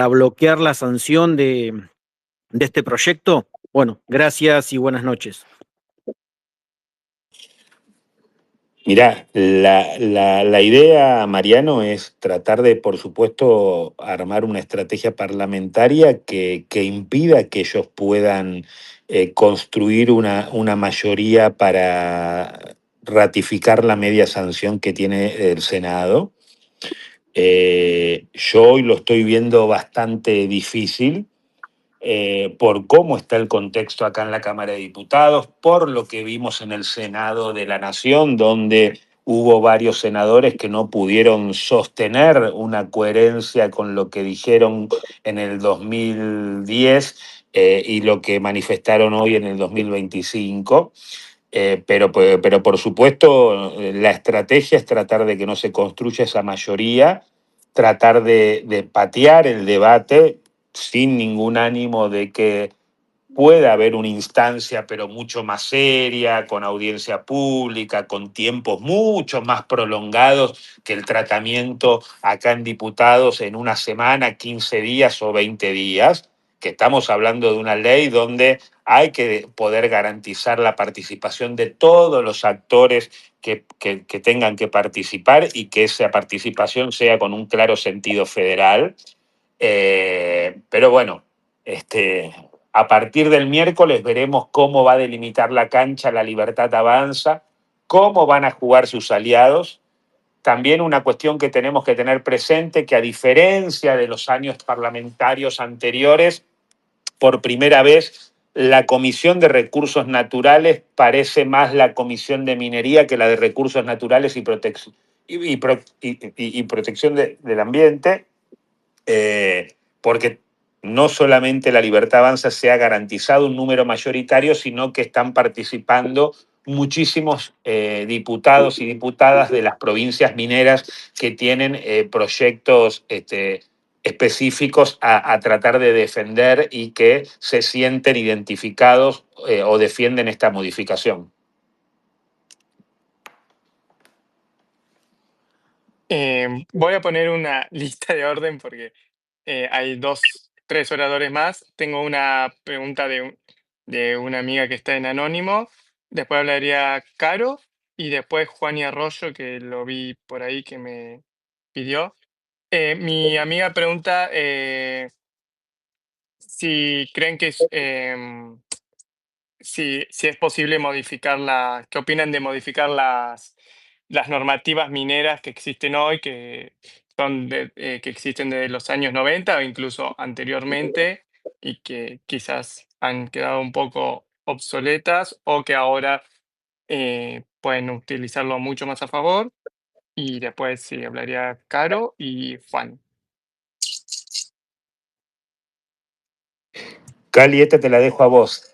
bloquear la sanción de este proyecto? Bueno, gracias y buenas noches. Mirá, la idea, Mariano, es tratar de, por supuesto, armar una estrategia parlamentaria que impida que ellos puedan construir una mayoría para ratificar la media sanción que tiene el Senado. Yo hoy lo estoy viendo bastante difícil por cómo está el contexto acá en la Cámara de Diputados, por lo que vimos en el Senado de la Nación, donde hubo varios senadores que no pudieron sostener una coherencia con lo que dijeron en el 2010 y lo que manifestaron hoy en el 2025. Pero por supuesto, la estrategia es tratar de que no se construya esa mayoría, tratar de patear el debate sin ningún ánimo de que pueda haber una instancia, pero mucho más seria, con audiencia pública, con tiempos mucho más prolongados que el tratamiento acá en diputados en una semana, 15 días o 20 días, que estamos hablando de una ley donde hay que poder garantizar la participación de todos los actores que tengan que participar y que esa participación sea con un claro sentido federal. Pero bueno, a partir del miércoles veremos cómo va a delimitar la cancha La Libertad Avanza, cómo van a jugar sus aliados. También una cuestión que tenemos que tener presente, que a diferencia de los años parlamentarios anteriores, por primera vez la Comisión de Recursos Naturales parece más la Comisión de Minería que la de Recursos Naturales y Protección del Ambiente, porque no solamente La Libertad Avanza se ha garantizado un número mayoritario, sino que están participando muchísimos diputados y diputadas de las provincias mineras que tienen proyectos específicos a tratar de defender y que se sienten identificados o defienden esta modificación. Voy a poner una lista de orden porque hay tres oradores más. Tengo una pregunta de una amiga que está en anónimo. Después hablaría Caro y después Juan y Arroyo, que lo vi por ahí que me pidió. Mi amiga pregunta si creen que si es posible qué opinan de modificar las normativas mineras que existen hoy, que que existen desde los años 90 o incluso anteriormente y que quizás han quedado un poco obsoletas o que ahora pueden utilizarlo mucho más a favor. Y después sí, hablaría Caro y Juan. Cali, te la dejo a vos.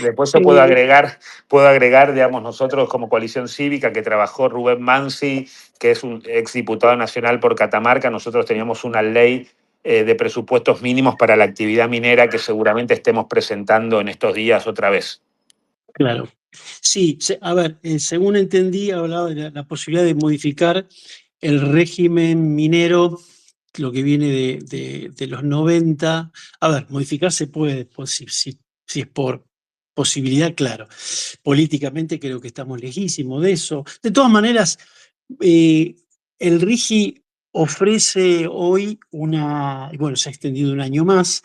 Después yo puedo agregar, digamos, nosotros como Coalición Cívica, que trabajó Rubén Mansi, que es un exdiputado nacional por Catamarca, nosotros teníamos una ley de presupuestos mínimos para la actividad minera que seguramente estemos presentando en estos días otra vez. Claro. Sí, a ver, según entendí, hablaba de la posibilidad de modificar el régimen minero, lo que viene de los 90. A ver, modificar se puede, pues, si es por posibilidad, claro. Políticamente creo que estamos lejísimos de eso. De todas maneras, el RIGI ofrece hoy y bueno, se ha extendido un año más,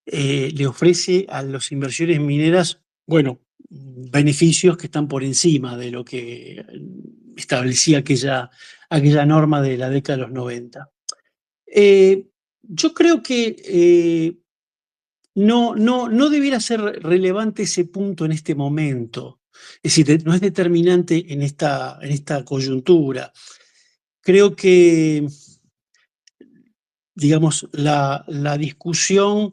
le ofrece a las inversiones mineras, bueno, beneficios que están por encima de lo que establecía aquella norma de la década de los 90. Yo creo que no debiera ser relevante ese punto en este momento. Es decir, no es determinante en esta coyuntura. Creo que, digamos, la discusión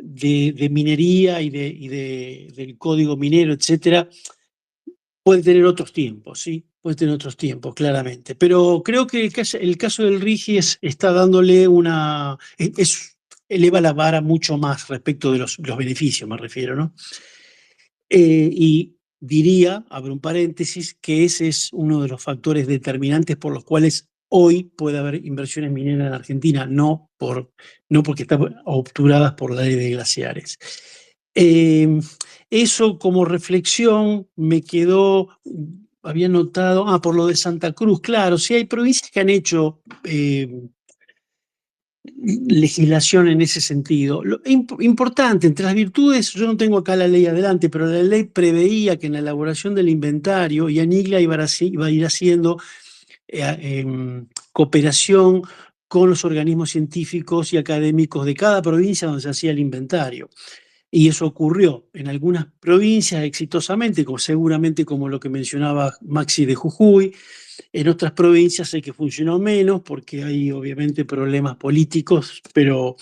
de minería y del código minero, etcétera, puede tener otros tiempos, ¿sí? puede tener otros tiempos, claramente. Pero creo que el caso del RIGI está dándole eleva la vara mucho más respecto de los beneficios, me refiero, ¿no? Y diría, abro un paréntesis, que ese es uno de los factores determinantes por los cuales hoy puede haber inversiones mineras en Argentina, no porque están obturadas por la ley de glaciares. Eso como reflexión me quedó, había notado, por lo de Santa Cruz, claro, sí hay provincias que han hecho legislación en ese sentido. Importante, entre las virtudes, yo no tengo acá la ley adelante, pero la ley preveía que en la elaboración del inventario, y Anigla iba a ir haciendo cooperación con los organismos científicos y académicos de cada provincia donde se hacía el inventario. Y eso ocurrió en algunas provincias exitosamente, seguramente como lo que mencionaba Maxi de Jujuy. En otras provincias sé que funcionó menos porque hay obviamente problemas políticos, pero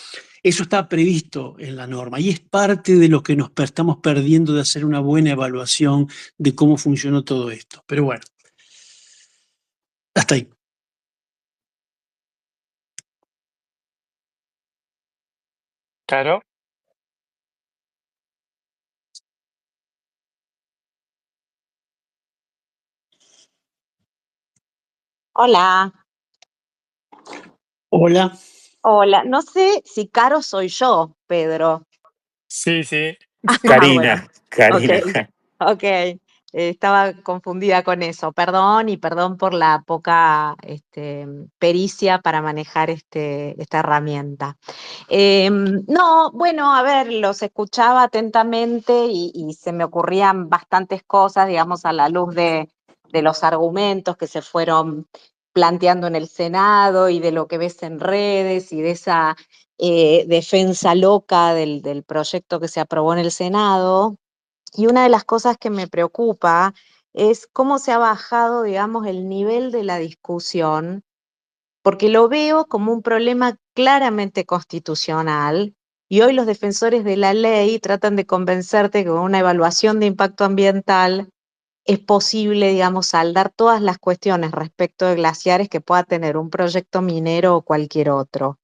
eso está previsto en la norma y es parte de lo que nos estamos perdiendo de hacer una buena evaluación de cómo funcionó todo esto. Pero bueno, hasta ahí. Claro. Hola, Hola. hola. No sé si Caro soy yo, Pedro. Sí, sí. Bueno, Karina, ok, Karina. ok. Estaba confundida con eso. Perdón y perdón por la poca pericia para manejar esta herramienta. No, bueno, a ver, los escuchaba atentamente y se me ocurrían bastantes cosas, digamos, a la luz de los argumentos que se fueron planteando en el Senado y de lo que ves en redes y de esa defensa loca del proyecto que se aprobó en el Senado. Y una de las cosas que me preocupa es cómo se ha bajado, digamos, el nivel de la discusión, porque lo veo como un problema claramente constitucional. Y hoy los defensores de la ley tratan de convencerte que con una evaluación de impacto ambiental es posible, digamos, saldar todas las cuestiones respecto de glaciares que pueda tener un proyecto minero o cualquier otro.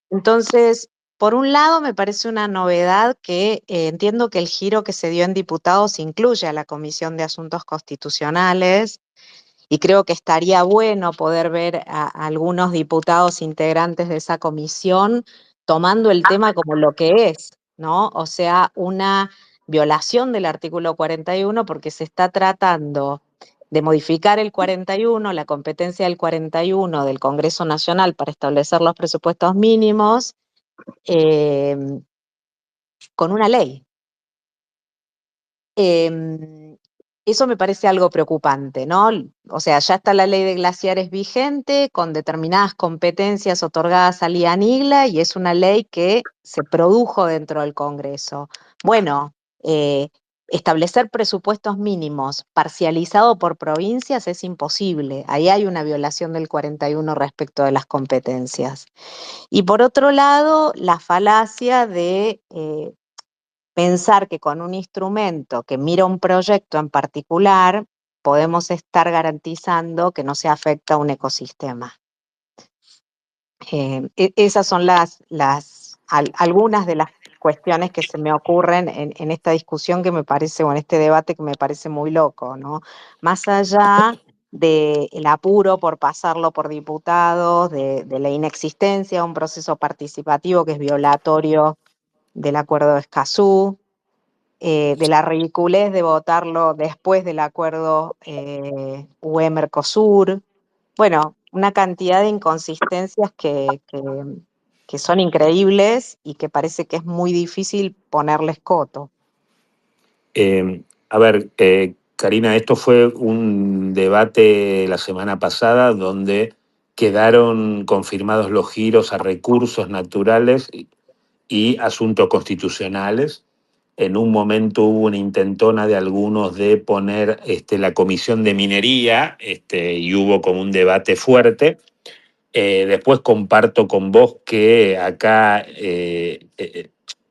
Entonces, por un lado, me parece una novedad que entiendo que el giro que se dio en diputados incluye a la Comisión de Asuntos Constitucionales y creo que estaría bueno poder ver a algunos diputados integrantes de esa comisión tomando el tema como lo que es, ¿no? O sea, una violación del artículo 41 porque se está tratando de modificar el 41, la competencia del 41 del Congreso Nacional para establecer los presupuestos mínimos eh, con una ley. Eso me parece algo preocupante, ¿no? O sea, ya está la ley de glaciares vigente con determinadas competencias otorgadas al IANIGLA y es una ley que se produjo dentro del Congreso. Bueno, establecer presupuestos mínimos parcializado por provincias es imposible. Ahí hay una violación del 41 respecto de las competencias. Y por otro lado, la falacia de pensar que con un instrumento que mira un proyecto en particular podemos estar garantizando que no se afecta a un ecosistema. Esas son algunas de las cuestiones que se me ocurren en esta discusión que me parece, o en este debate que me parece muy loco, ¿no? Más allá del apuro por pasarlo por diputados, de la inexistencia de un proceso participativo que es violatorio del Acuerdo de Escazú, de la ridiculez de votarlo después del acuerdo UE-Mercosur. Bueno, una cantidad de inconsistencias que son increíbles y que parece que es muy difícil ponerles coto. A ver, Karina, esto fue un debate la semana pasada donde quedaron confirmados los giros a recursos naturales y asuntos constitucionales. En un momento hubo una intentona de algunos de poner la comisión de minería y hubo como un debate fuerte. Después comparto con vos que acá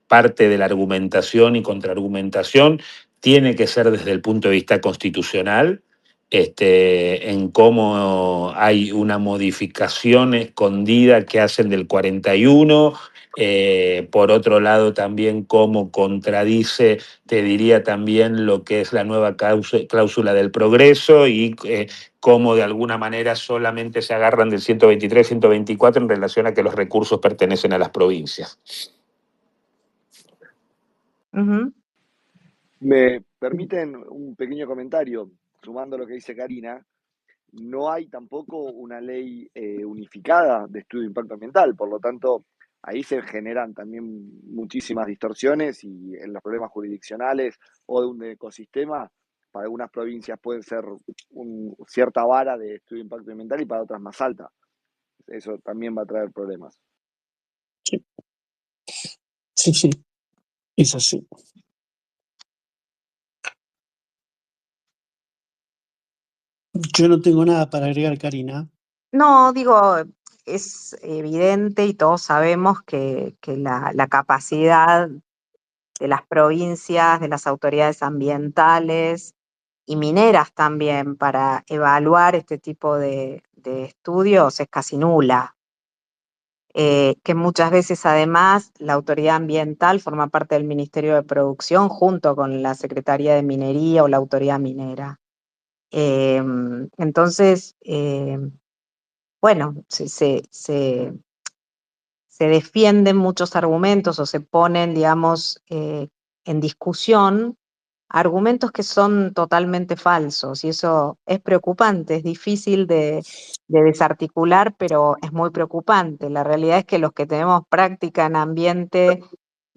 parte de la argumentación y contraargumentación tiene que ser desde el punto de vista constitucional. en cómo hay una modificación escondida que hacen del 41. Por otro lado, también cómo contradice, te diría también, lo que es la nueva cláusula del progreso y cómo de alguna manera solamente se agarran del 123, 124 en relación a que los recursos pertenecen a las provincias. Ujú. ¿Me permiten un pequeño comentario? Sumando lo que dice Karina, no hay tampoco una ley unificada de estudio de impacto ambiental, por lo tanto, ahí se generan también muchísimas distorsiones y en los problemas jurisdiccionales o de un ecosistema, para algunas provincias pueden ser cierta vara de estudio de impacto ambiental y para otras más alta. Eso también va a traer problemas. Sí, sí, sí, es así. Yo no tengo nada para agregar, Karina. No, digo, es evidente y todos sabemos que la capacidad de las provincias, de las autoridades ambientales y mineras también para evaluar este tipo de estudios es casi nula. Que muchas veces además la autoridad ambiental forma parte del Ministerio de Producción junto con la Secretaría de Minería o la autoridad minera. Entonces, bueno, se defienden muchos argumentos o se ponen, digamos, en discusión argumentos que son totalmente falsos y eso es preocupante, es difícil de desarticular, pero es muy preocupante. La realidad es que los que tenemos práctica en ambiente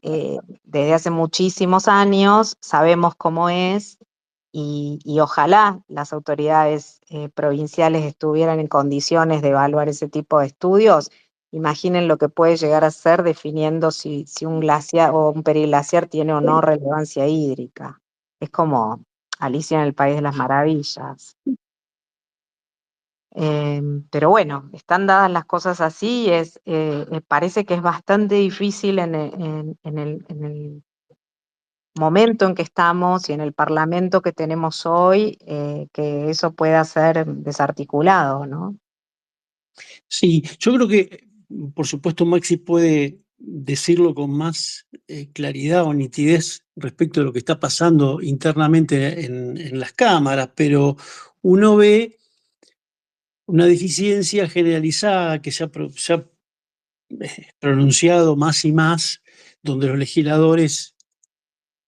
desde hace muchísimos años sabemos cómo es y ojalá las autoridades provinciales estuvieran en condiciones de evaluar ese tipo de estudios. Imaginen lo que puede llegar a ser definiendo si un glaciar o un periglaciar tiene o no relevancia hídrica. Es como Alicia en el País de las Maravillas. Pero bueno, están dadas las cosas así, parece que es bastante difícil en el momento en que estamos y en el parlamento que tenemos hoy, que eso pueda ser desarticulado, ¿no? Sí, yo creo que, por supuesto, Maxi puede decirlo con más claridad o nitidez respecto de lo que está pasando internamente en las cámaras, pero uno ve una deficiencia generalizada que se ha pronunciado más y más, donde los legisladores,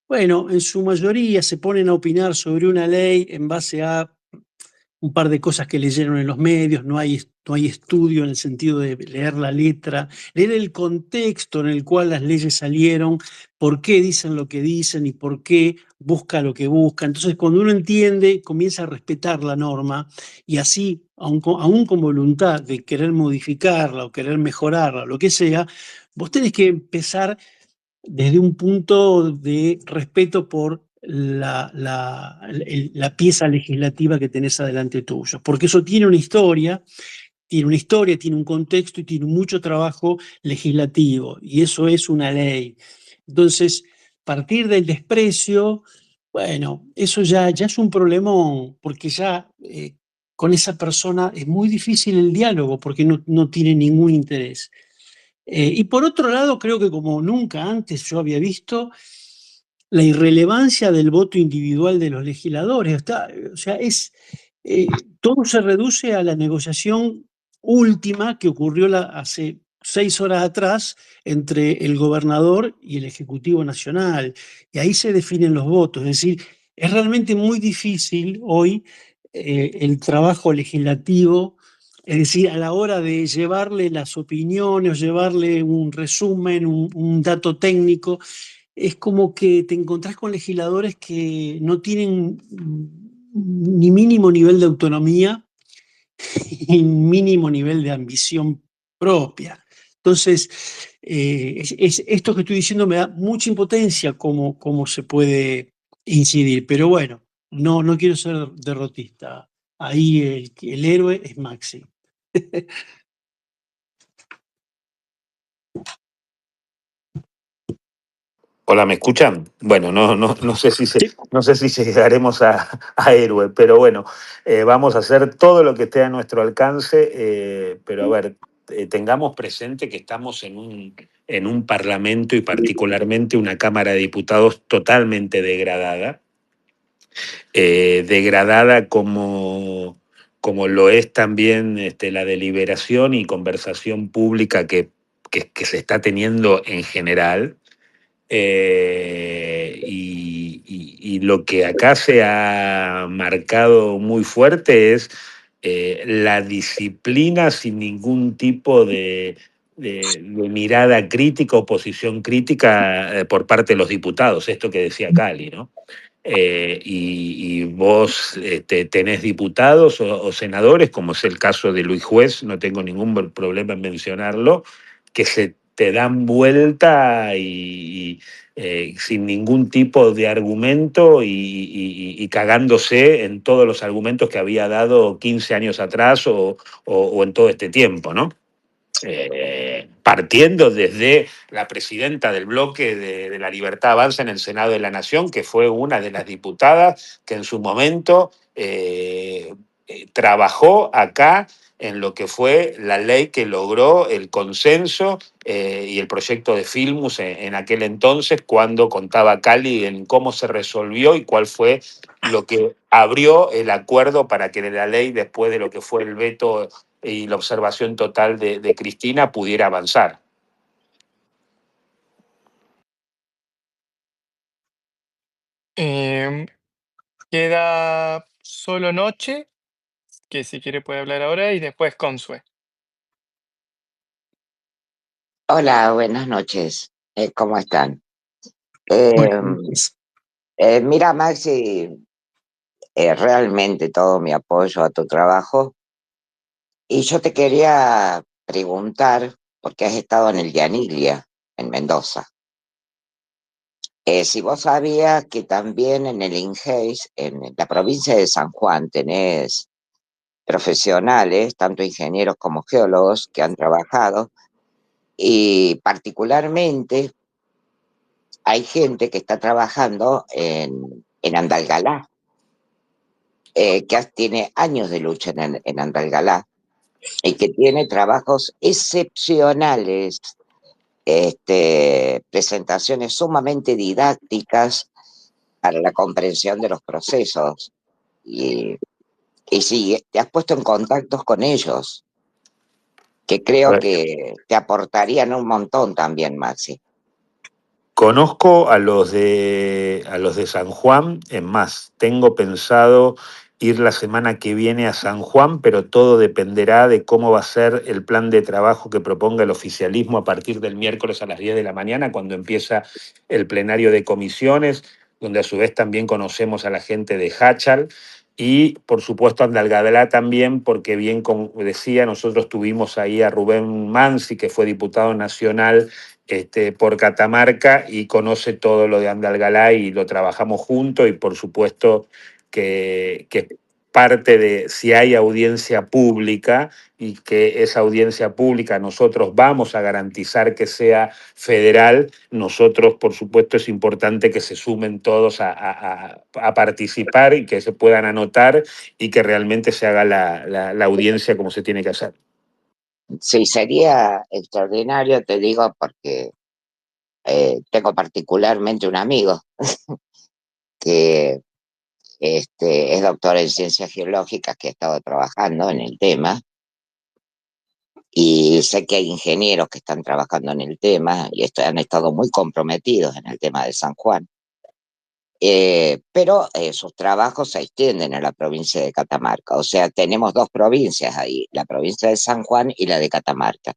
bueno, en su mayoría se ponen a opinar sobre una ley en base a un par de cosas que leyeron en los medios, no hay estudio en el sentido de leer la letra, leer el contexto en el cual las leyes salieron, por qué dicen lo que dicen y por qué busca lo que busca. Entonces, cuando uno entiende, comienza a respetar la norma y así, aún con voluntad de querer modificarla o querer mejorarla, lo que sea, vos tenés que empezar desde un punto de respeto por la pieza legislativa que tenés adelante tuyo, porque eso tiene una historia, tiene un contexto y tiene mucho trabajo legislativo, y eso es una ley. Entonces, partir del desprecio, bueno, eso ya es un problemón, porque ya con esa persona es muy difícil el diálogo, porque no tiene ningún interés. Y por otro lado, creo que como nunca antes yo había visto la irrelevancia del voto individual de los legisladores. O sea, todo se reduce a la negociación última que ocurrió hace 6 horas atrás entre el gobernador y el Ejecutivo Nacional. Y ahí se definen los votos. Es decir, es realmente muy difícil hoy el trabajo legislativo, es decir, a la hora de llevarle las opiniones, llevarle un resumen, un dato técnico, es como que te encontrás con legisladores que no tienen ni mínimo nivel de autonomía y mínimo nivel de ambición propia. Entonces, esto que estoy diciendo me da mucha impotencia cómo se puede incidir, pero bueno, no quiero ser derrotista. Ahí el héroe es Maxi. Hola, ¿me escuchan? Bueno, no sé si Sí. no sé si llegaremos a héroe, pero bueno, vamos a hacer todo lo que esté a nuestro alcance, pero a ver, tengamos presente que estamos en un parlamento y particularmente una Cámara de Diputados totalmente degradada como lo es también la deliberación y conversación pública que se está teniendo en general. Y lo que acá se ha marcado muy fuerte es la disciplina sin ningún tipo de mirada crítica o posición crítica por parte de los diputados, esto que decía Cali, ¿no? Y vos tenés diputados o senadores, como es el caso de Luis Juez, no tengo ningún problema en mencionarlo, que se te dan vuelta sin ningún tipo de argumento y cagándose en todos los argumentos que había dado 15 años atrás o en todo este tiempo, ¿no? Partiendo desde la presidenta del bloque de la Libertad Avanza en el Senado de la Nación, que fue una de las diputadas que en su momento trabajó acá en lo que fue la ley que logró el consenso y el proyecto de Filmus en aquel entonces, cuando contaba Cali en cómo se resolvió y cuál fue lo que abrió el acuerdo para que la ley, después de lo que fue el veto y la observación total de Cristina, pudiera avanzar. Queda solo Noche, que si quiere puede hablar ahora, y después Consue. Hola, buenas noches. ¿Cómo están? Bueno, Mira, Maxi, realmente todo mi apoyo a tu trabajo. Y yo te quería preguntar, porque has estado en el Yaniglia, en Mendoza, si vos sabías que también en el INGEIS, en la provincia de San Juan, tenés profesionales, tanto ingenieros como geólogos, que han trabajado, y particularmente hay gente que está trabajando en Andalgalá, tiene años de lucha en Andalgalá y que tiene trabajos excepcionales, presentaciones sumamente didácticas para la comprensión de los procesos. Y, y si te has puesto en contactos con ellos, que creo que te aportarían un montón también, Maxi. Conozco a los de San Juan, es más, tengo pensado ir la semana que viene a San Juan, pero todo dependerá de cómo va a ser el plan de trabajo que proponga el oficialismo a partir del miércoles a las 10 de la mañana, cuando empieza el plenario de comisiones, donde a su vez también conocemos a la gente de Hachal. Y por supuesto Andalgalá también, porque bien como decía, nosotros tuvimos ahí a Rubén Mansi, que fue diputado nacional por Catamarca y conoce todo lo de Andalgalá y lo trabajamos juntos y por supuesto que parte de si hay audiencia pública y que esa audiencia pública nosotros vamos a garantizar que sea federal, nosotros por supuesto es importante que se sumen todos a participar y que se puedan anotar y que realmente se haga la audiencia como se tiene que hacer. Sí, sería extraordinario, te digo, porque tengo particularmente un amigo que es doctor en ciencias geológicas, que ha estado trabajando en el tema, y sé que hay ingenieros que están trabajando en el tema y han estado muy comprometidos en el tema de San Juan. Pero sus trabajos se extienden a la provincia de Catamarca. O sea, tenemos dos provincias ahí, la provincia de San Juan y la de Catamarca.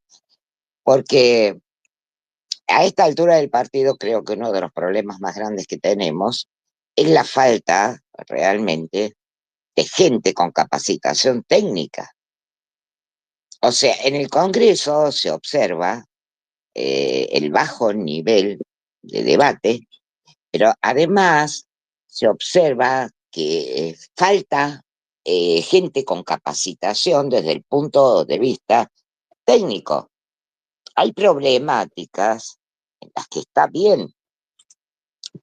Porque a esta altura del partido creo que uno de los problemas más grandes que tenemos es la falta realmente de gente con capacitación técnica. O sea, en el Congreso se observa el bajo nivel de debate, pero además se observa que falta gente con capacitación desde el punto de vista técnico. Hay problemáticas en las que está bien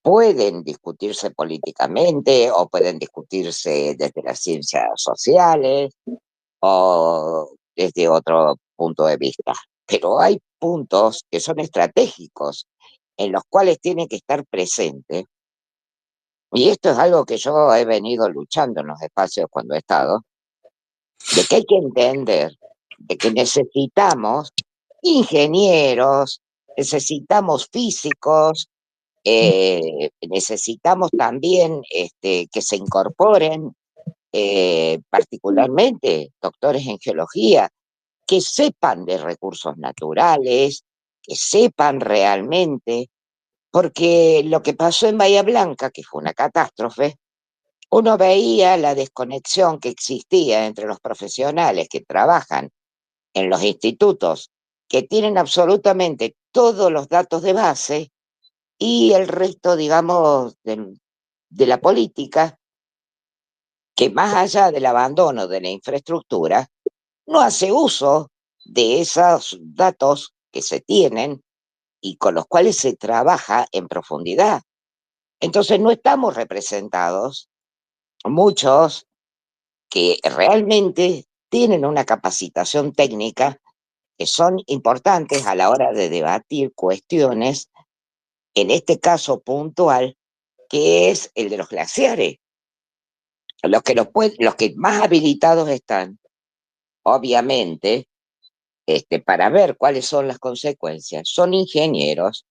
pueden discutirse políticamente o pueden discutirse desde las ciencias sociales o desde otro punto de vista. Pero hay puntos que son estratégicos en los cuales tiene que estar presente. Y esto es algo que yo he venido luchando en los espacios cuando he estado, de que hay que entender de que necesitamos ingenieros, necesitamos físicos, necesitamos también que se incorporen particularmente doctores en geología, que sepan de recursos naturales, que sepan realmente, porque lo que pasó en Bahía Blanca, que fue una catástrofe, uno veía la desconexión que existía entre los profesionales que trabajan en los institutos, que tienen absolutamente todos los datos de base, y el resto, digamos, de la política, que más allá del abandono de la infraestructura, no hace uso de esos datos que se tienen y con los cuales se trabaja en profundidad. Entonces no estamos representados muchos que realmente tienen una capacitación técnica que son importantes a la hora de debatir cuestiones, en este caso puntual, que es el de los glaciares. Los que más habilitados están, obviamente, para ver cuáles son las consecuencias, son ingenieros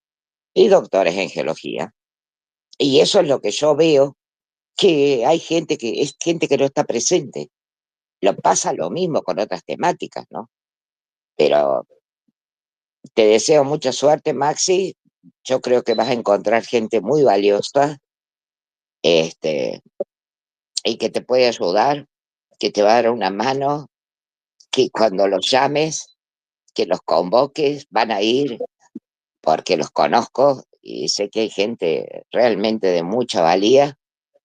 y doctores en geología. Y eso es lo que yo veo, que hay gente que no está presente. Lo pasa lo mismo con otras temáticas, ¿no? Pero te deseo mucha suerte, Maxi. Yo creo que vas a encontrar gente muy valiosa, este, y que te puede ayudar, que te va a dar una mano, que cuando los llames, que los convoques, van a ir, porque los conozco y sé que hay gente realmente de mucha valía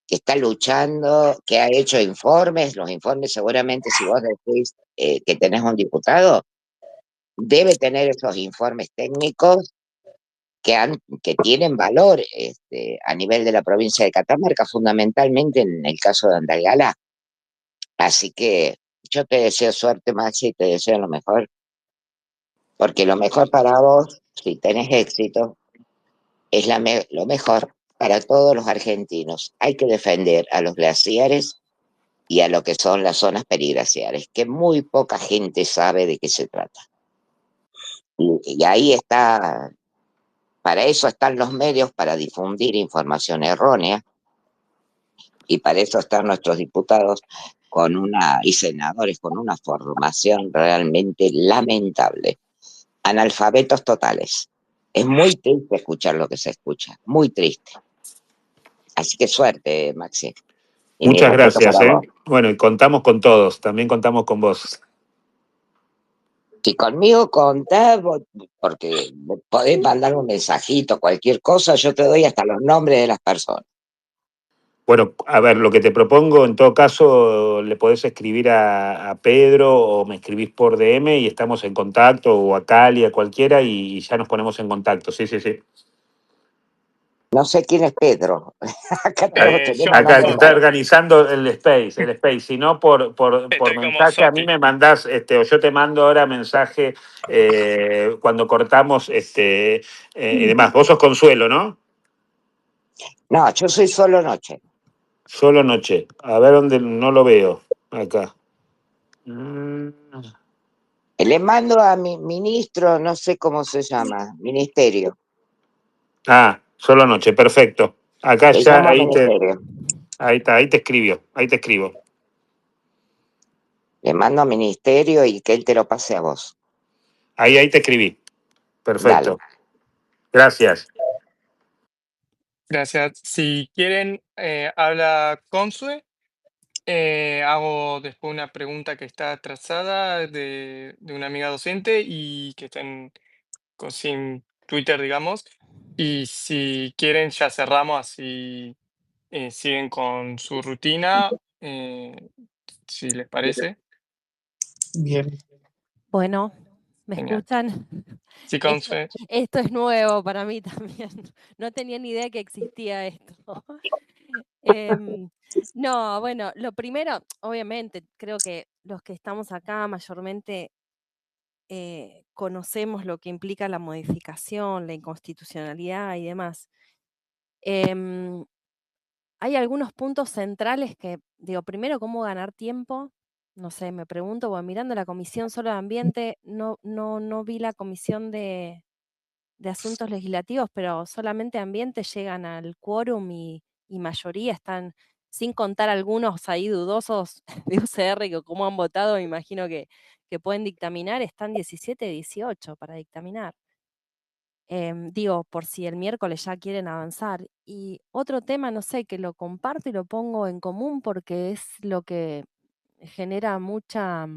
que está luchando, que ha hecho informes. Los informes seguramente, si vos decís que tenés un diputado, debe tener esos informes técnicos que tienen valor a nivel de la provincia de Catamarca, fundamentalmente en el caso de Andalgalá. Así que yo te deseo suerte, Maxi, y te deseo lo mejor, porque lo mejor para vos, si tenés éxito, es lo mejor para todos los argentinos. Hay que defender a los glaciares y a lo que son las zonas periglaciares, que muy poca gente sabe de qué se trata. Y ahí está, para eso están los medios, para difundir información errónea, y para eso están nuestros diputados y senadores con una formación realmente lamentable. Analfabetos totales. Es muy triste escuchar lo que se escucha, muy triste. Así que suerte, Maxi. Y mi Muchas respeto gracias, para ¿eh? vos. Bueno, y contamos con todos, también contamos con vos. Si conmigo contás, porque podés mandar un mensajito, cualquier cosa, yo te doy hasta los nombres de las personas. Bueno, a ver, lo que te propongo, en todo caso, le podés escribir a Pedro o me escribís por DM y estamos en contacto, o a Cali, a cualquiera, y ya nos ponemos en contacto. Sí, sí, sí. No sé quién es Pedro. Acá todos Yo, tenemos Acá el que nombres está raros. organizando el Space. Si no, por estoy como mensaje, a mí Sofi. me mandás, o yo te mando ahora mensaje cuando cortamos, y demás. Vos sos Consuelo, ¿no? No, yo soy solo noche. Solo Noche. A ver dónde no lo veo. Acá. Mm. Le mando a mi ministro, no sé cómo se llama, ministerio. Ah, Solo Noche, perfecto. Acá Le ya, llamo a ministerio. ahí está, ahí te escribió, ahí te escribo. Le mando a ministerio y que él te lo pase a vos. Ahí te escribí. Dale. Perfecto. Gracias. Gracias. Si quieren, habla Consue. Hago después una pregunta que está trazada de una amiga docente y que está sin Twitter, digamos. Y si quieren, ya cerramos, así siguen con su rutina, si les parece. Bien. Bueno, ¿Me Genial. escuchan? Sí, Consuelo. Esto es nuevo para mí también. No tenía ni idea que existía esto. No, bueno, lo primero, obviamente, creo que los que estamos acá mayormente conocemos lo que implica la modificación, la inconstitucionalidad y demás. Hay algunos puntos centrales que, digo, primero, ¿cómo ganar tiempo? No sé, me pregunto, bueno, mirando la Comisión Solo de Ambiente, no vi la Comisión de Asuntos Legislativos, pero solamente Ambiente llegan al quórum y mayoría están, sin contar algunos ahí dudosos de UCR que como han votado, me imagino que pueden dictaminar, están 17, 18 para dictaminar. Digo, por si el miércoles ya quieren avanzar. Y otro tema, no sé, que lo comparto y lo pongo en común porque es lo que genera mucha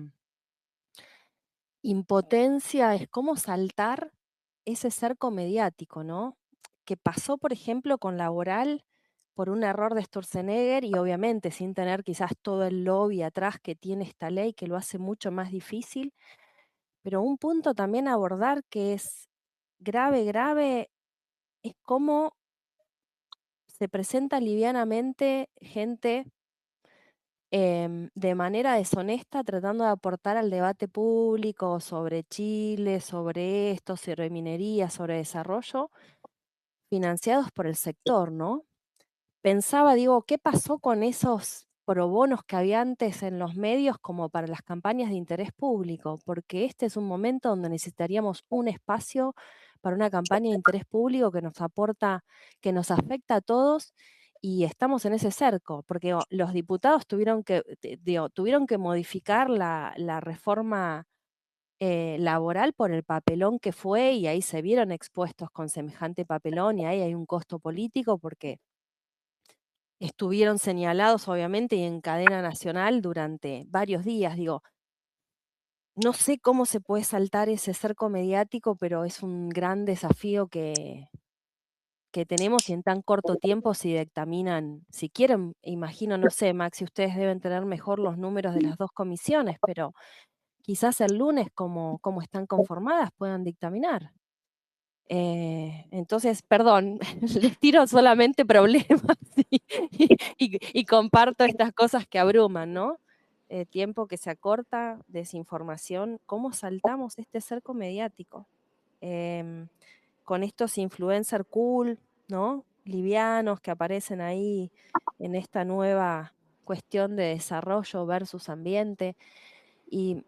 impotencia, es cómo saltar ese cerco mediático, ¿no? Que pasó, por ejemplo, con Laboral por un error de Sturzenegger y obviamente sin tener quizás todo el lobby atrás que tiene esta ley que lo hace mucho más difícil, pero un punto también a abordar que es grave, es cómo se presenta livianamente gente de manera deshonesta tratando de aportar al debate público sobre Chile, sobre esto, sobre minería, sobre desarrollo, financiados por el sector, ¿no? Pensaba, digo, ¿qué pasó con esos probonos que había antes en los medios como para las campañas de interés público? Porque este es un momento donde necesitaríamos un espacio para una campaña de interés público que nos aporta, que nos afecta a todos y estamos en ese cerco, porque los diputados tuvieron que modificar la reforma laboral por el papelón que fue y ahí se vieron expuestos con semejante papelón y ahí hay un costo político porque estuvieron señalados, obviamente, y en cadena nacional durante varios días. Digo, no sé cómo se puede saltar ese cerco mediático, pero es un gran desafío que tenemos y en tan corto tiempo si dictaminan, si quieren, imagino, no sé, Maxi, ustedes deben tener mejor los números de las dos comisiones, pero quizás el lunes, como están conformadas, puedan dictaminar. Entonces, perdón, les tiro solamente problemas y comparto estas cosas que abruman, ¿no? Tiempo que se acorta, desinformación, ¿cómo saltamos este cerco mediático? Con estos influencer cool, ¿no? Livianos que aparecen ahí en esta nueva cuestión de desarrollo versus ambiente. Y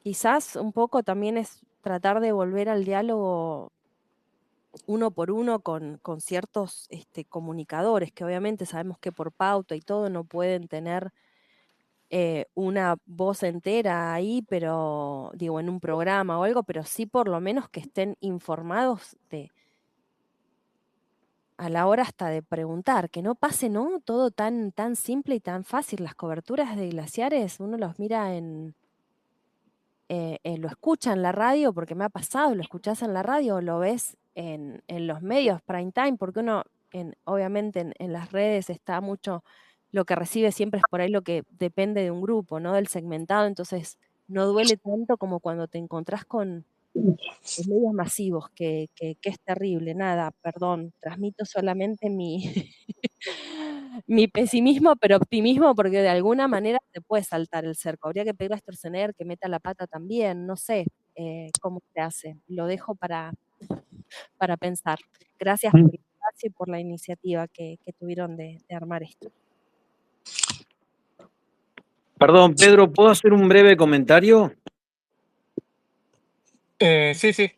quizás un poco también es tratar de volver al diálogo uno por uno con ciertos comunicadores, que obviamente sabemos que por pauta y todo no pueden tener una voz entera ahí, pero digo, en un programa o algo, pero sí por lo menos que estén informados a la hora hasta de preguntar, que no pase, ¿no? Todo tan simple y tan fácil. Las coberturas de glaciares, uno los mira lo escucha en la radio, porque me ha pasado, lo escuchás en la radio, o lo ves en los medios prime time, porque uno, obviamente en las redes está mucho, lo que recibe siempre es por ahí lo que depende de un grupo, ¿no? Del segmentado, entonces no duele tanto como cuando te encontrás con los medios masivos, que es terrible. Nada, perdón, transmito solamente mi, mi pesimismo, pero optimismo, porque de alguna manera se puede saltar el cerco. Habría que pedirle a Sturzenegger que meta la pata también, no sé cómo se hace. Lo dejo para pensar. Gracias por el espacio y por la iniciativa que tuvieron de armar esto. Perdón, Pedro, ¿puedo hacer un breve comentario? Sí.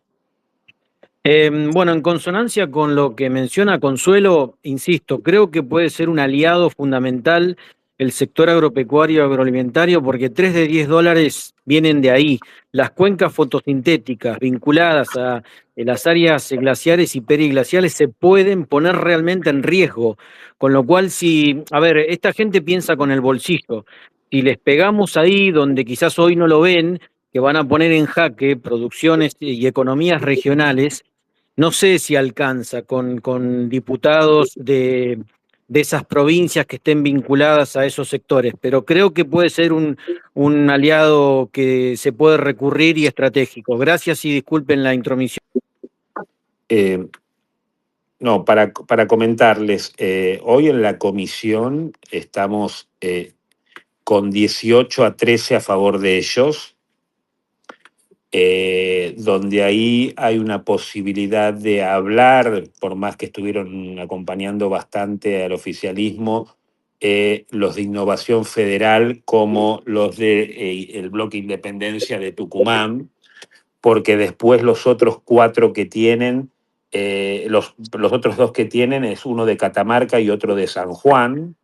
Bueno, en consonancia con lo que menciona Consuelo, insisto, creo que puede ser un aliado fundamental el sector agropecuario agroalimentario porque 3 de 10 dólares vienen de ahí. Las cuencas fotosintéticas vinculadas a las áreas glaciares y periglaciales se pueden poner realmente en riesgo. Con lo cual, esta gente piensa con el bolsillo. Si les pegamos ahí donde quizás hoy no lo ven, que van a poner en jaque producciones y economías regionales, no sé si alcanza con diputados de de esas provincias que estén vinculadas a esos sectores, pero creo que puede ser un aliado que se puede recurrir y estratégico. Gracias y disculpen la intromisión. No, para comentarles, hoy en la comisión estamos con 18-13 a favor de ellos, donde ahí hay una posibilidad de hablar, por más que estuvieron acompañando bastante al oficialismo, los de Innovación Federal como los de el Bloque Independencia de Tucumán, porque después los otros cuatro que tienen, los otros dos que tienen es uno de Catamarca y otro de San Juan,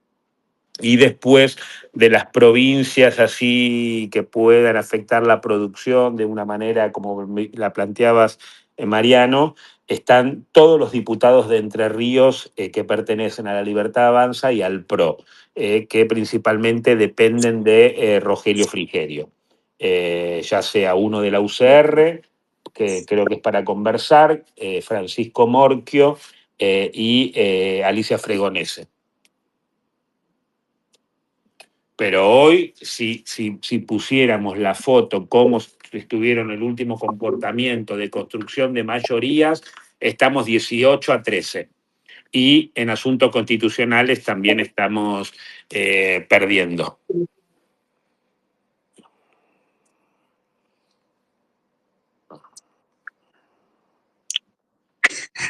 y después de las provincias así que puedan afectar la producción de una manera como la planteabas, Mariano, están todos los diputados de Entre Ríos que pertenecen a la Libertad Avanza y al PRO, que principalmente dependen de Rogelio Frigerio, ya sea uno de la UCR, que creo que es para conversar, Francisco Morquio y Alicia Fregonese. Pero hoy, si pusiéramos la foto, cómo estuvieron el último comportamiento de construcción de mayorías, estamos 18-13. Y en asuntos constitucionales también estamos perdiendo.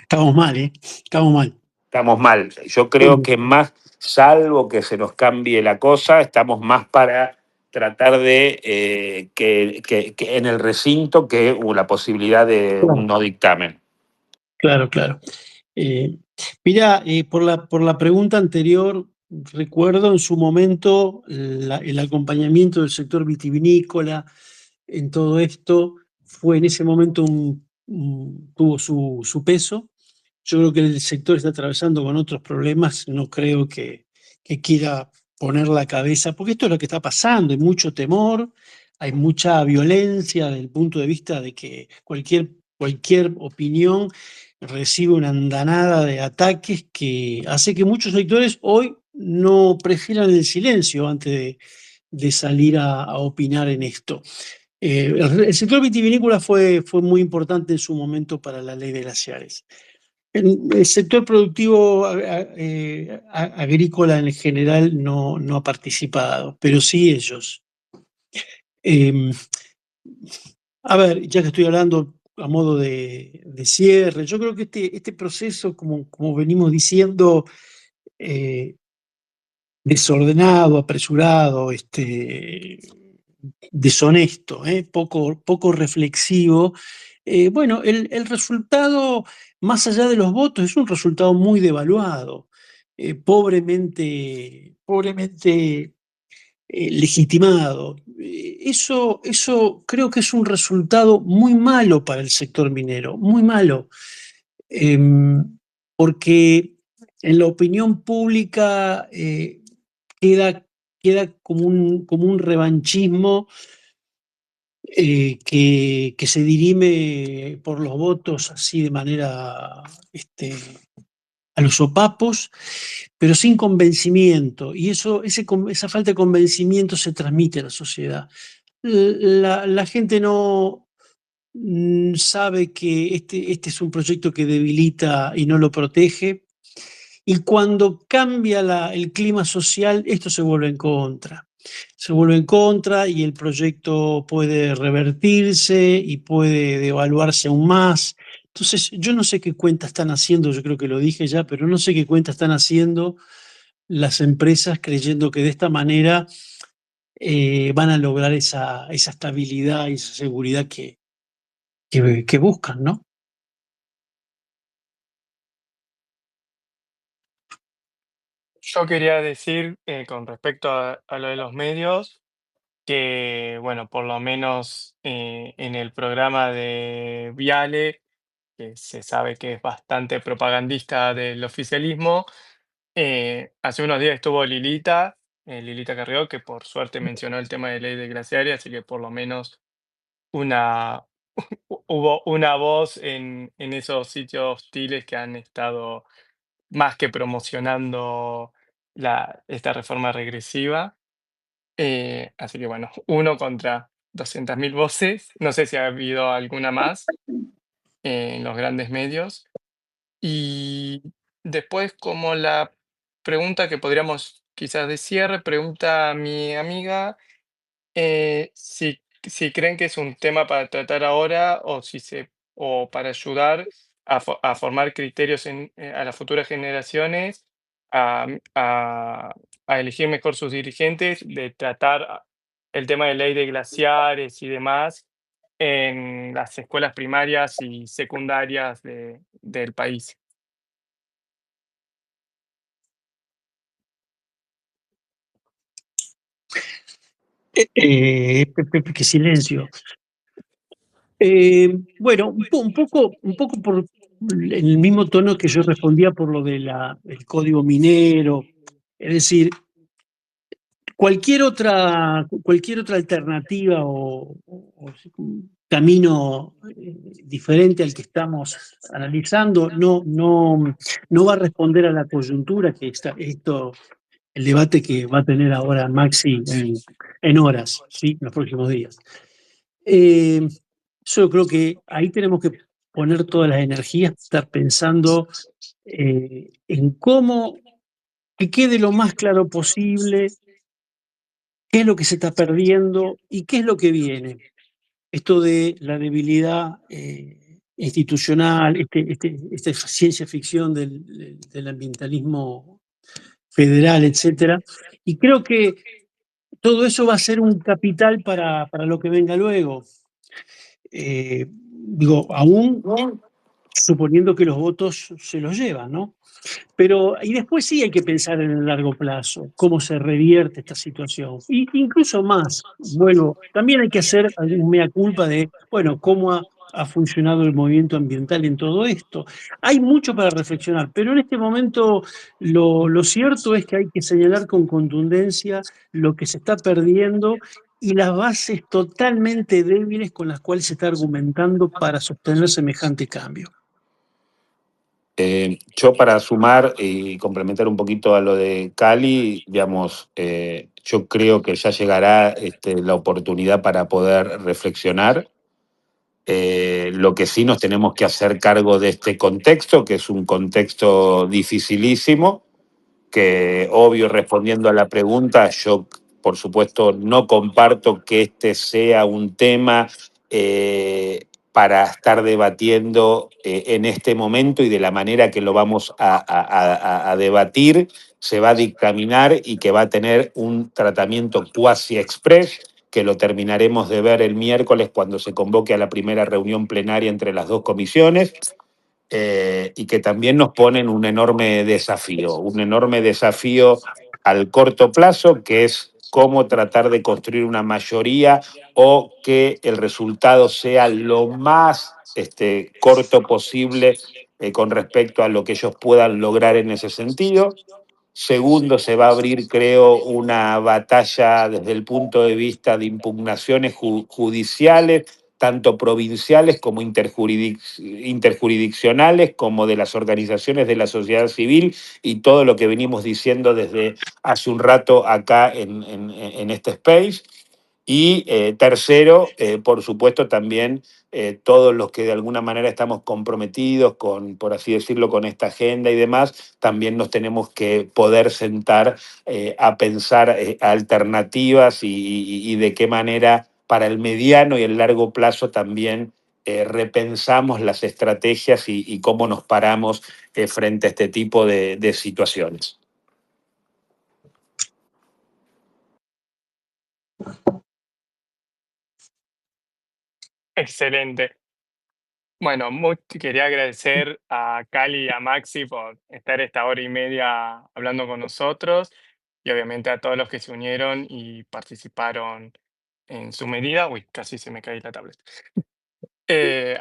Estamos mal, ¿eh? Estamos mal. Estamos mal. Yo creo que más, salvo que se nos cambie la cosa, estamos más para tratar de que en el recinto que la posibilidad de un no dictamen. Claro, claro. Mira, por la pregunta anterior, recuerdo en su momento el acompañamiento del sector vitivinícola en todo esto, fue en ese momento tuvo su peso. Yo creo que el sector está atravesando con otros problemas, no creo que quiera poner la cabeza, porque esto es lo que está pasando, hay mucho temor, hay mucha violencia desde el punto de vista de que cualquier opinión recibe una andanada de ataques que hace que muchos sectores hoy no prefieran el silencio antes de salir a opinar en esto. El sector vitivinícola fue muy importante en su momento para la ley de glaciares. El sector productivo agrícola en general no ha participado, pero sí ellos. A ver, ya que estoy hablando a modo de cierre, yo creo que este proceso, como venimos diciendo, desordenado, apresurado, deshonesto, poco reflexivo. Bueno, el resultado, más allá de los votos, es un resultado muy devaluado, pobremente legitimado. Eso creo que es un resultado muy malo para el sector minero, muy malo, porque en la opinión pública queda, queda como un revanchismo que se dirime por los votos así de manera a los sopapos, pero sin convencimiento. Y esa falta de convencimiento se transmite a la sociedad. La gente no sabe que este es un proyecto que debilita y no lo protege. Y cuando cambia el clima social, esto se vuelve en contra. Se vuelve en contra y el proyecto puede revertirse y puede devaluarse aún más. Entonces, yo no sé qué cuenta están haciendo, yo creo que lo dije ya, pero no sé qué cuenta están haciendo las empresas creyendo que de esta manera van a lograr esa estabilidad y esa seguridad que buscan, ¿no? Yo quería decir con respecto a lo de los medios, que bueno, por lo menos en el programa de Viale, que se sabe que es bastante propagandista del oficialismo, hace unos días estuvo Lilita Carrió, que por suerte mencionó el tema de ley de glaciares, así que por lo menos una, hubo una voz en esos sitios hostiles que han estado más que promocionando esta reforma regresiva. Así que bueno, 1 contra 200.000 voces. No sé si ha habido alguna más en los grandes medios. Y después, como la pregunta que podríamos quizás de cierre, pregunta mi amiga si creen que es un tema para tratar ahora o para ayudar a formar criterios a las futuras generaciones, a, a elegir mejor sus dirigentes, de tratar el tema de ley de glaciares y demás en las escuelas primarias y secundarias del país. Qué silencio. Bueno, un poco por el mismo tono que yo respondía por lo del código minero. Es decir, cualquier otra alternativa o camino diferente al que estamos analizando no va a responder a la coyuntura que el debate que va a tener ahora Maxi en horas, ¿sí? En los próximos días. Yo creo que ahí tenemos que poner todas las energías, estar pensando en cómo que quede lo más claro posible qué es lo que se está perdiendo y qué es lo que viene. Esto de la debilidad institucional, esta ciencia ficción del ambientalismo federal, etcétera. Y creo que todo eso va a ser un capital para lo que venga luego. Digo, aún suponiendo que los votos se los llevan, ¿no? Pero, y después sí hay que pensar en el largo plazo, cómo se revierte esta situación. Y incluso más, bueno, también hay que hacer algún mea culpa de, bueno, cómo ha funcionado el movimiento ambiental en todo esto. Hay mucho para reflexionar, pero en este momento lo cierto es que hay que señalar con contundencia lo que se está perdiendo y las bases totalmente débiles con las cuales se está argumentando para sostener semejante cambio. Yo para sumar y complementar un poquito a lo de Cali, digamos, yo creo que ya llegará la oportunidad para poder reflexionar. Lo que sí nos tenemos que hacer cargo de este contexto, que es un contexto dificilísimo, que obvio respondiendo a la pregunta, yo por supuesto no comparto que este sea un tema para estar debatiendo en este momento y de la manera que lo vamos a debatir, se va a dictaminar y que va a tener un tratamiento quasi express, que lo terminaremos de ver el miércoles cuando se convoque a la primera reunión plenaria entre las dos comisiones. Y que también nos ponen un enorme desafío al corto plazo, que es cómo tratar de construir una mayoría o que el resultado sea lo más corto posible con respecto a lo que ellos puedan lograr en ese sentido. Segundo, se va a abrir, creo, una batalla desde el punto de vista de impugnaciones judiciales, tanto provinciales como interjurisdiccionales, como de las organizaciones de la sociedad civil y todo lo que venimos diciendo desde hace un rato acá en este space. Y tercero, por supuesto, también todos los que de alguna manera estamos comprometidos con, por así decirlo, con esta agenda y demás, también nos tenemos que poder sentar a pensar alternativas y de qué manera para el mediano y el largo plazo también repensamos las estrategias y cómo nos paramos frente a este tipo de situaciones. Excelente. Bueno, quería agradecer a Cali y a Maxi por estar esta hora y media hablando con nosotros y obviamente a todos los que se unieron y participaron en su medida. Uy, casi se me cae la tablet.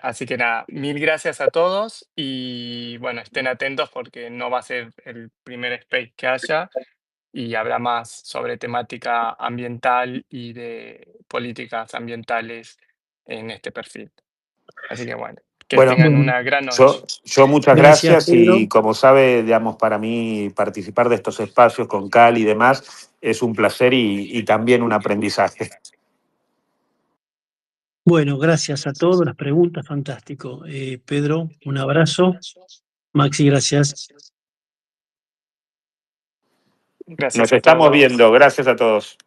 Así que nada, mil gracias a todos y bueno, estén atentos porque no va a ser el primer space que haya y habrá más sobre temática ambiental y de políticas ambientales en este perfil. Así que bueno, que Que Bueno, tengan una gran noche. yo muchas Gracias, gracias Pedro. y como sabe, digamos, para mí participar de estos espacios con Cali y demás es un placer y también un aprendizaje. Bueno, gracias a todos, las preguntas, fantástico. Pedro, un abrazo. Maxi, gracias. Gracias Nos a estamos todos. viendo. Gracias a todos.